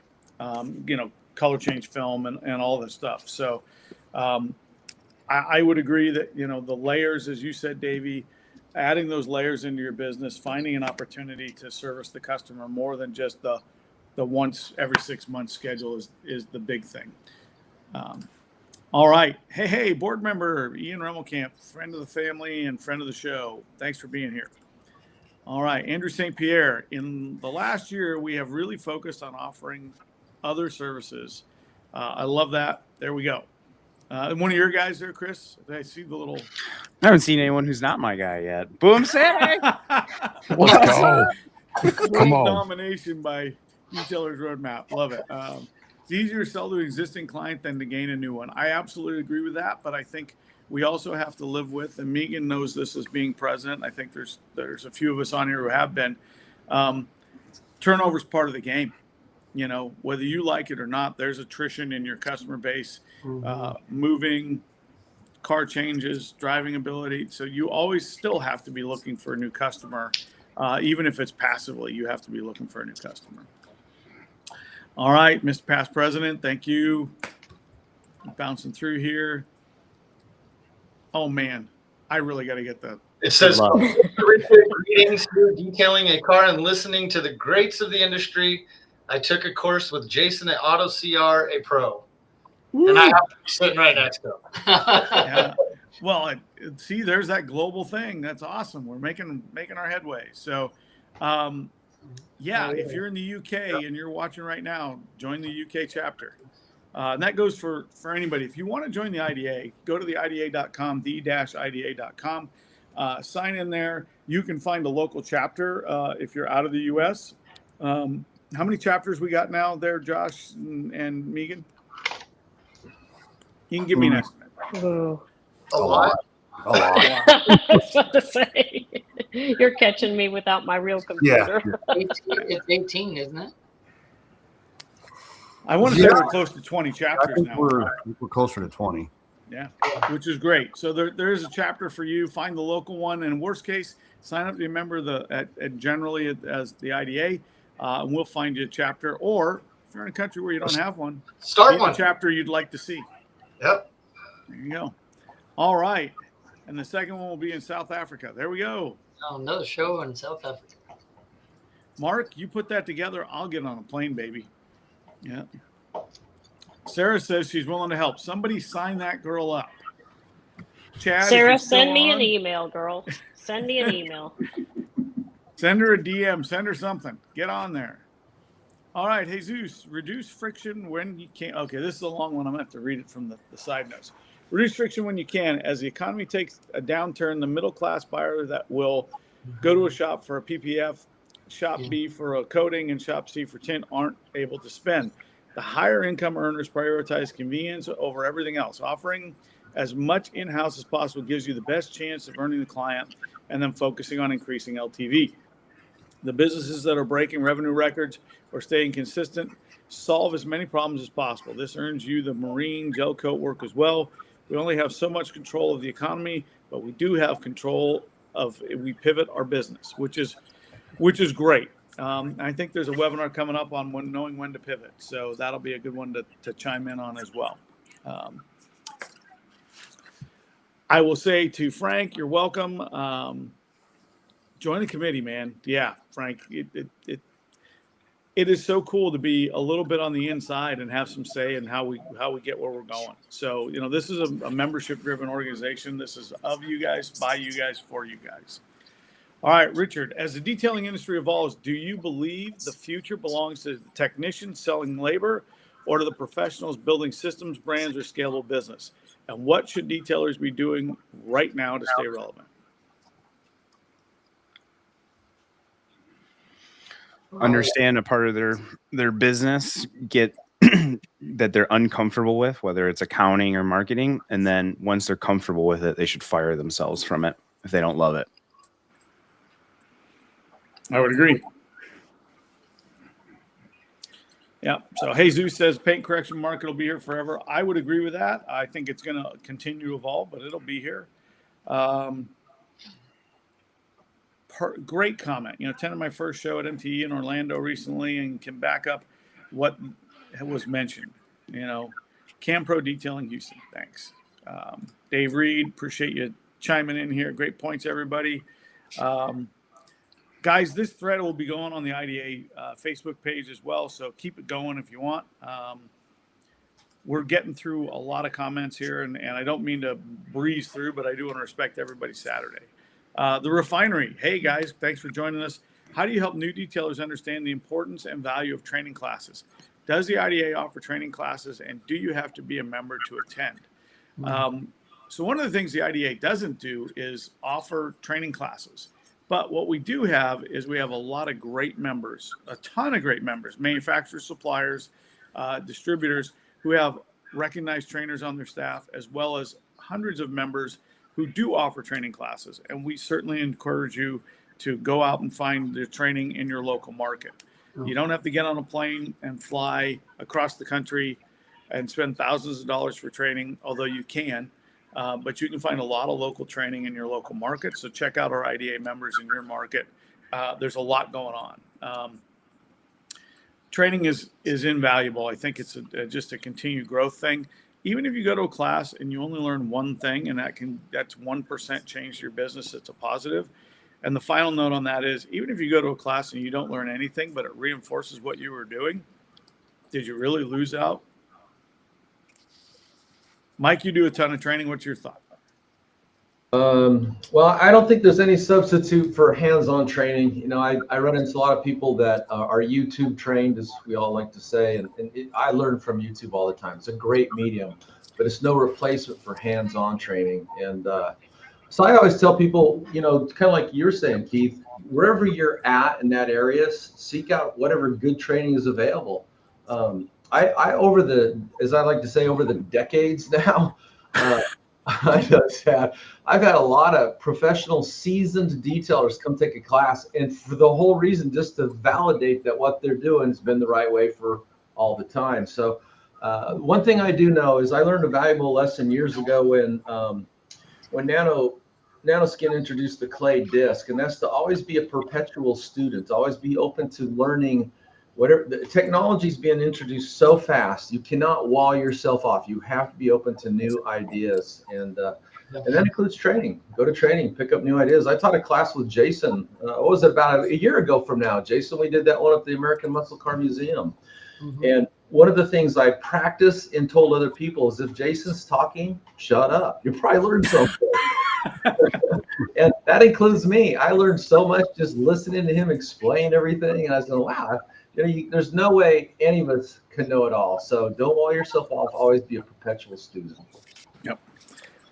color change film and all this stuff. So I would agree that, you know, the layers, as you said, Davey, adding those layers into your business, finding an opportunity to service the customer more than just the once every 6 months schedule is the big thing. All right. Hey, board member Ian Remmelkamp, friend of the family and friend of the show. Thanks for being here. All right. Andrew St. Pierre. In the last year, we have really focused on offering other services. I love that. There we go. One of your guys there, Chris? I see the little. I haven't seen anyone who's not my guy yet. Boom, say. Let's go. Come on. Nomination by Retailers Roadmap. Love it. It's easier to sell to an existing client than to gain a new one. I absolutely agree with that, but I think we also have to live with, and Megan knows this as being president. I think there's a few of us on here who have been. Turnover is part of the game. You know, whether you like it or not, there's attrition in your customer base, moving, car changes, driving ability. So you always still have to be looking for a new customer. Even if it's passively, you have to be looking for a new customer. All right, Mr. Past President, thank you. Bouncing through here. Oh, man, I really got to get that. It says, greetings, detailing a car and listening to the greats of the industry. I took a course with Jason at AutoCR, a pro. Woo. And I have to be sitting right next to him. Yeah. Well, see, there's that global thing. That's awesome. We're making our headway. So, yeah, if you're in the UK and you're watching right now, join the UK chapter. And that goes for anybody. If you want to join the IDA, go to the IDA.com, the-IDA.com. Sign in there. You can find a local chapter if you're out of the US. How many chapters we got now there, Josh and Megan? You can give me an estimate. Ooh. A lot. A lot. I was about to say, you're catching me without my real computer. Yeah. It's 18, isn't it? I want to say we're close to 20 chapters now. We're closer to 20. Yeah, which is great. So there is a chapter for you. Find the local one, and worst case, sign up to be a member generally as the IDA, and we'll find you a chapter. Or if you're in a country where you don't have one, start one chapter you'd like to see. Yep. There you go. All right, and the second one will be in South Africa. There we go. Oh, another show in South Africa. Mark, you put that together. I'll get on a plane, baby. Yeah. Sarah says she's willing to help. Somebody sign that girl up. Chad, Sarah, send me an email, girl. Send me an email. Send her a DM. Send her something. Get on there. All right, Jesus, reduce friction when you can. Okay, this is a long one. I'm going to have to read it from the side notes. Reduce friction when you can. As the economy takes a downturn, the middle-class buyer that will go to a shop for a PPF, shop B for a coating, and shop C for tint aren't able to spend. The higher income earners prioritize convenience over everything else. Offering as much in-house as possible gives you the best chance of earning the client and then focusing on increasing LTV. The businesses that are breaking revenue records or staying consistent solve as many problems as possible. This earns you the marine gel coat work as well. We only have so much control of the economy, but we do have control of, we pivot our business, which is great. I think there's a webinar coming up on knowing when to pivot. So that'll be a good one to chime in on as well. I will say to Frank, you're welcome. Join the committee, man. Yeah, Frank, it is so cool to be a little bit on the inside and have some say in how we get where we're going. So, you know, this is a membership driven organization. This is of you guys, by you guys, for you guys. All right, Richard, as the detailing industry evolves, do you believe the future belongs to the technicians selling labor or to the professionals building systems, brands, or scalable business? And what should detailers be doing right now to stay relevant? Understand a part of their business, get that they're uncomfortable with, whether it's accounting or marketing. And then once they're comfortable with it, they should fire themselves from it if they don't love it. I would agree. Yeah. So Jesus says paint correction market will be here forever. I would agree with that. I think it's going to continue to evolve, but it'll be here. Great comment. You know, attended my first show at MTE in Orlando recently and can back up what was mentioned. You know, Cam Pro Detailing Houston. Thanks. Dave Reed, appreciate you chiming in here. Great points, everybody. Guys, this thread will be going on the IDA Facebook page as well, so keep it going if you want. We're getting through a lot of comments here, and I don't mean to breeze through, but I do want to respect everybody's Saturday. The refinery. Hey, guys, thanks for joining us. How do you help new detailers understand the importance and value of training classes? Does the IDA offer training classes, and do you have to be a member to attend? So one of the things the IDA doesn't do is offer training classes. But what we do have is we have a lot of great members, a ton of great members, manufacturers, suppliers, distributors who have recognized trainers on their staff, as well as hundreds of members who do offer training classes. And we certainly encourage you to go out and find the training in your local market. You don't have to get on a plane and fly across the country and spend thousands of dollars for training, although you can. But you can find a lot of local training in your local market. So check out our IDA members in your market. There's a lot going on. Training is invaluable. I think it's just a continued growth thing. Even if you go to a class and you only learn one thing, and that's 1% change your business, it's a positive. And the final note on that is, even if you go to a class and you don't learn anything, but it reinforces what you were doing, did you really lose out? Mike, you do a ton of training. What's your thought? Well, I don't think there's any substitute for hands-on training. You know, I run into a lot of people that are YouTube trained, as we all like to say, and I learn from YouTube all the time. It's a great medium, but it's no replacement for hands-on training. And so I always tell people, you know, kind of like you're saying, Keith, wherever you're at in that area, seek out whatever good training is available. As I like to say, over the decades now, I've had a lot of professional, seasoned detailers come take a class, and for the whole reason, just to validate that what they're doing has been the right way for all the time. So one thing I do know is I learned a valuable lesson years ago when Nanoskin introduced the clay disc, and that's to always be a perpetual student, always be open to learning. Whatever the technology is being introduced so fast, you cannot wall yourself off. You have to be open to new ideas, and that includes training. Go to training, pick up new ideas. I taught a class with Jason. What was it, about a year ago from now? Jason, we did that one at the American Muscle Car Museum, and one of the things I practiced and told other people is, if Jason's talking, shut up. You probably learned something. And that includes me. I learned so much just listening to him explain everything, and I was going, wow. You know, there's no way any of us can know it all. So don't wall yourself off. Always be a perpetual student. Yep.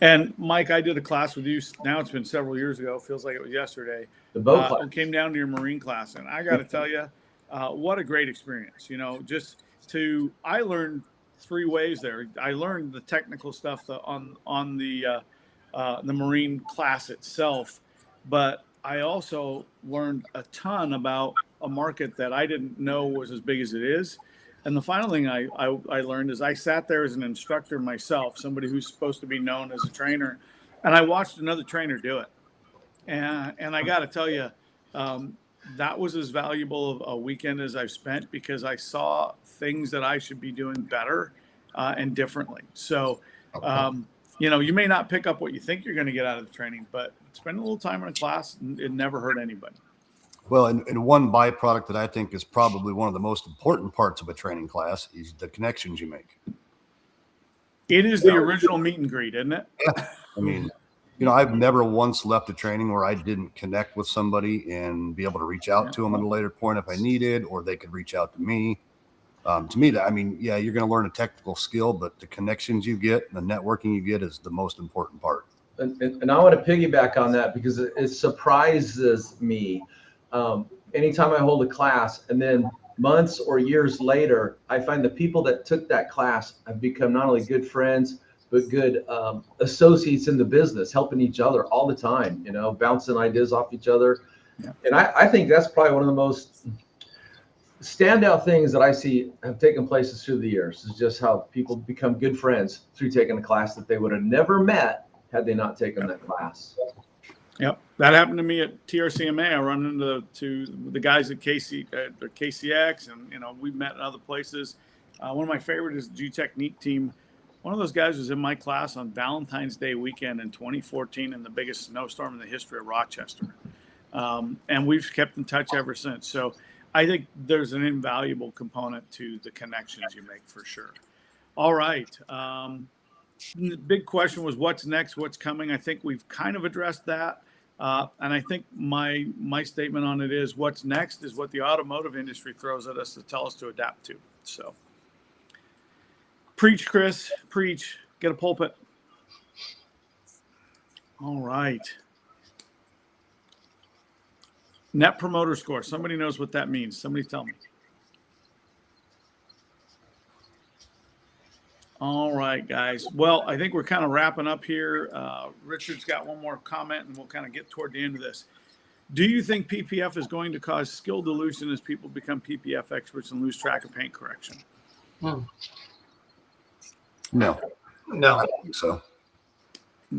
And Mike, I did a class with you. Now it's been several years ago. Feels like it was yesterday. The boat class. Came down to your Marine class, and I got to tell you, what a great experience. You know, I learned three ways there. I learned the technical stuff on the Marine class itself, but I also learned a ton about a market that I didn't know was as big as it is. And the final thing I learned is I sat there as an instructor myself, somebody who's supposed to be known as a trainer, and I watched another trainer do it. And I got to tell you, that was as valuable of a weekend as I've spent, because I saw things that I should be doing better and differently. So, you know, you may not pick up what you think you're going to get out of the training, but spend a little time in a class, it never hurt anybody. Well, and one byproduct that I think is probably one of the most important parts of a training class is the connections you make. It is the original meet and greet, isn't it? Yeah. I mean, you know, I've never once left a training where I didn't connect with somebody and be able to reach out to them at a later point if I needed, or they could reach out to me. To me, I mean, yeah, you're going to learn a technical skill, but the connections you get, the networking you get, is the most important part. And I want to piggyback on that, because it surprises me. Anytime I hold a class, and then months or years later, I find the people that took that class have become not only good friends, but good associates in the business, helping each other all the time, you know, bouncing ideas off each other. Yeah. And I think that's probably one of the most standout things that I see have taken place through the years, is just how people become good friends through taking a class that they would have never met had they not taken that class. Yep, that happened to me at TRCMA. I run into the guys at KCX, and you know, we've met in other places. One of my favorite is the G Technique team. One of those guys was in my class on Valentine's Day weekend in 2014 in the biggest snowstorm in the history of Rochester. And we've kept in touch ever since. So I think there's an invaluable component to the connections you make for sure. All right. The big question was what's next, what's coming. I think we've kind of addressed that. And I think my statement on it is what's next is what the automotive industry throws at us to tell us to adapt to. So preach, Chris, preach, get a pulpit. All right. Net Promoter Score. Somebody knows what that means. Somebody tell me. All right, guys. Well, I think we're kind of wrapping up here. Richard's got one more comment, and we'll kind of get toward the end of this. Do you think PPF is going to cause skill dilution as people become PPF experts and lose track of paint correction? No, No. I don't think so.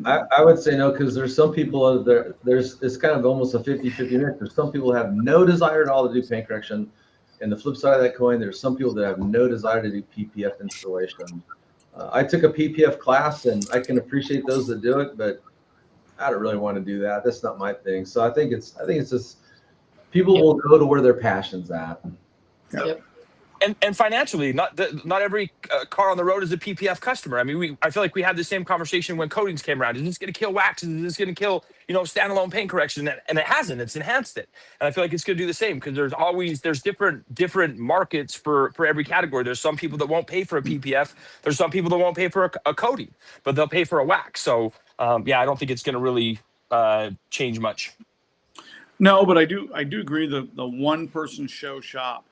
I would say no, because there's some people it's kind of almost a 50-50 mix. There's some people who have no desire at all to do paint correction. And the flip side of that coin, there's some people that have no desire to do PPF installation. I took a PPF class and I can appreciate those that do it, but I don't really want to do that. That's not my thing. So I think it's just people will go to where their passion's at. Yep. And financially, not every car on the road is a PPF customer. I mean, I feel like we had the same conversation when coatings came around. Is this going to kill wax? Is this going to kill, standalone paint correction? And it hasn't. It's enhanced it. And I feel like it's going to do the same because there's different markets for every category. There's some people that won't pay for a PPF. There's some people that won't pay for a coating, but they'll pay for a wax. So I don't think it's going to really change much. No, but I do agree. The one person show shop.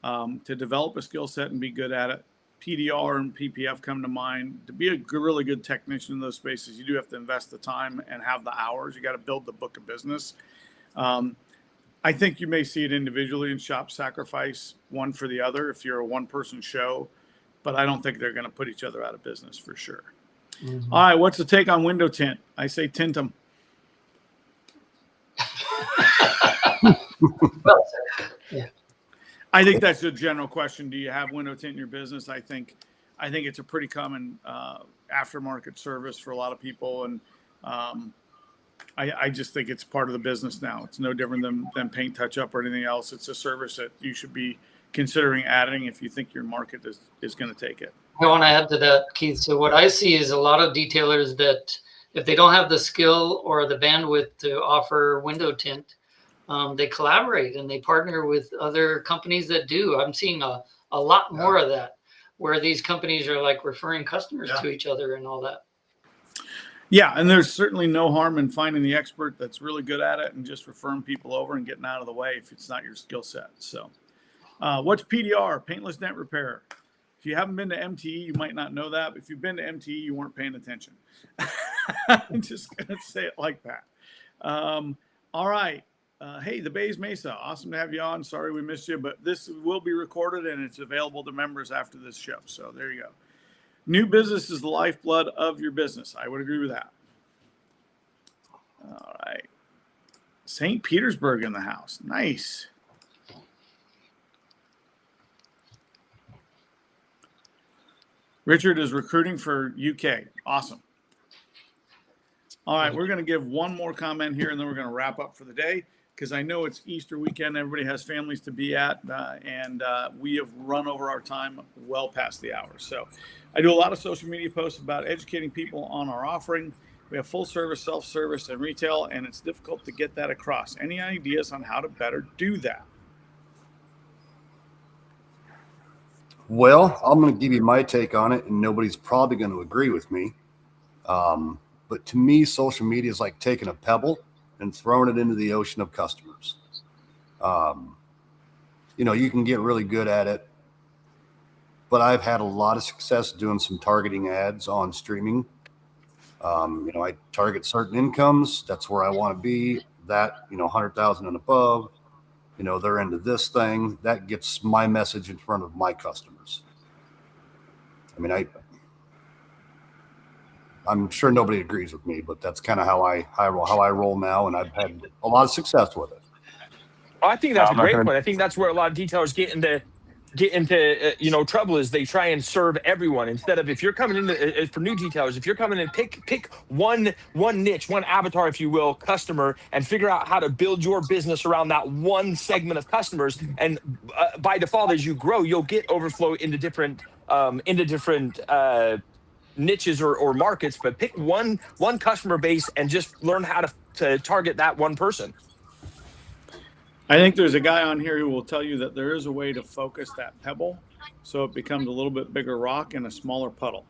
To develop a skill set and be good at it. PDR and PPF come to mind. To be a really good technician in those spaces, you do have to invest the time and have the hours. You got to build the book of business. I think you may see it individually in shops sacrifice one for the other if you're a one-person show, but I don't think they're going to put each other out of business for sure. Mm-hmm. All right, what's the take on window tint? I say tint them. Yeah. I think that's a general question. Do you have window tint in your business? I think it's a pretty common aftermarket service for a lot of people, and I just think it's part of the business now. It's no different than paint touch-up or anything else. It's a service that you should be considering adding if you think your market is going to take it. I want to add to that, Keith. So what I see is a lot of detailers that if they don't have the skill or the bandwidth to offer window tint, they collaborate and they partner with other companies that do. I'm seeing a lot more of that, where these companies are like referring customers to each other and all that. Yeah, and there's certainly no harm in finding the expert that's really good at it and just referring people over and getting out of the way if it's not your skill set. So what's PDR, paintless dent repair? If you haven't been to MTE, you might not know that. But if you've been to MTE, you weren't paying attention. I'm just going to say it like that. All right. Hey, the Bays Mesa, awesome to have you on. Sorry we missed you, but this will be recorded and it's available to members after this show. So there you go. New business is the lifeblood of your business. I would agree with that. All right. St. Petersburg in the house. Nice. Richard is recruiting for UK. Awesome. All right, we're going to give one more comment here and then we're going to wrap up for the day. Because I know it's Easter weekend, everybody has families to be at, and we have run over our time well past the hour. So I do a lot of social media posts about educating people on our offering. We have full service, self-service, and retail, and it's difficult to get that across. Any ideas on how to better do that? Well, I'm going to give you my take on it, and nobody's probably going to agree with me. But to me, social media is like taking a pebble and throwing it into the ocean of customers. You can get really good at it, but I've had a lot of success doing some targeting ads on streaming. I target certain incomes. That's where I want to be. That, 100,000 and above, they're into this thing. That gets my message in front of my customers. I'm sure nobody agrees with me, but that's kind of how I roll now, and I've had a lot of success with it. Well, I think that's a great point. I think that's where a lot of detailers get into get into trouble is they try and serve everyone instead of, if you're coming in for new detailers, if you're coming in, pick one niche, one avatar, if you will, customer, and figure out how to build your business around that one segment of customers. And by default, as you grow, you'll get overflow into different niches or markets, but pick one customer base and just learn how to target that one person. I think there's a guy on here who will tell you that there is a way to focus that pebble so it becomes a little bit bigger rock and a smaller puddle.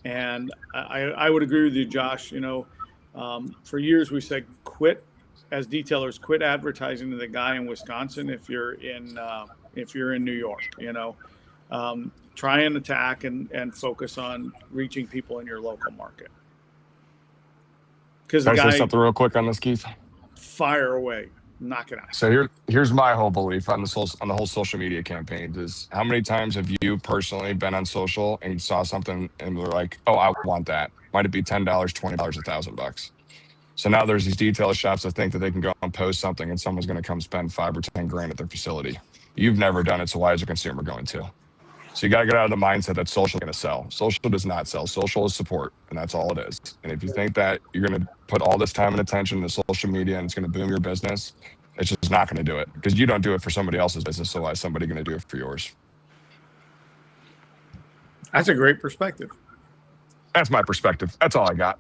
And I would agree with you, Josh. For years we said quit advertising to the guy in Wisconsin if you're in New York. Try and attack and focus on reaching people in your local market. Because Can I say something real quick on this, Keith? Fire away. Knock it out. So here's my whole belief on the whole social media campaigns is, how many times have you personally been on social and you saw something and were like, oh, I want that. Might it be $10, $20, $1,000? So now there's these detailer shops that think that they can go and post something and someone's going to come spend $5 or $10 at their facility. You've never done it, so why is a consumer going to? So you got to get out of the mindset that social is going to sell. Social does not sell. Social is support, and that's all it is. And if you think that you're going to put all this time and attention to social media and it's going to boom your business, it's just not going to do it, because you don't do it for somebody else's business. So why is somebody going to do it for yours? That's a great perspective. That's my perspective. That's all I got.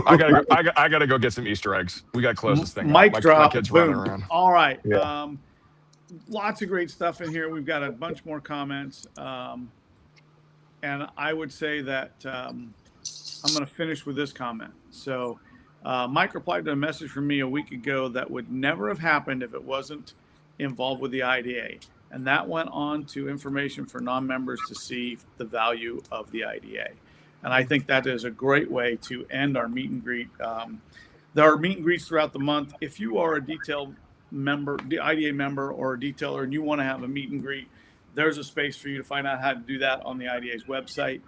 I gotta go get some Easter eggs. We got to close this thing. Mic drop. My kids running Boom. around. All right. Yeah. Lots of great stuff in here. We've got a bunch more comments. And I would say that I'm going to finish with this comment. So Mike replied to a message from me a week ago that would never have happened if it wasn't involved with the IDA. And that went on to information for non-members to see the value of the IDA. And I think that is a great way to end our meet and greet. There are meet and greets throughout the month. If you are a detail member, the IDA member or a detailer, and you want to have a meet and greet, there's a space for you to find out how to do that on the IDA's website.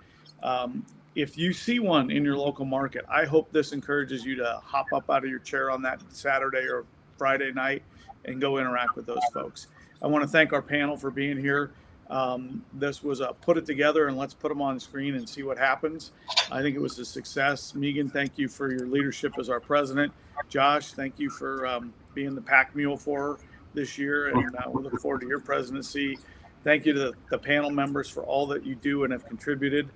If you see one in your local market, I hope this encourages you to hop up out of your chair on that Saturday or Friday night and go interact with those folks. I want to thank our panel for being here. This was a put it together and let's put them on the screen and see what happens. I think it was a success. Megan, thank you for your leadership as our president. Josh, thank you for being the pack mule for this year, and we look forward to your presidency. Thank you to the panel members for all that you do and have contributed.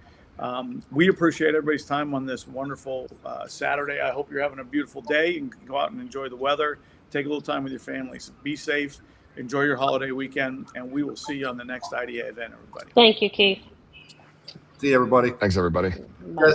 We appreciate everybody's time on this wonderful Saturday. I hope you're having a beautiful day and can go out and enjoy the weather. Take a little time with your families. Be safe. Enjoy your holiday weekend, and we will see you on the next IDA event, everybody. Thank you, Keith. See you, everybody. Thanks, everybody. Bye.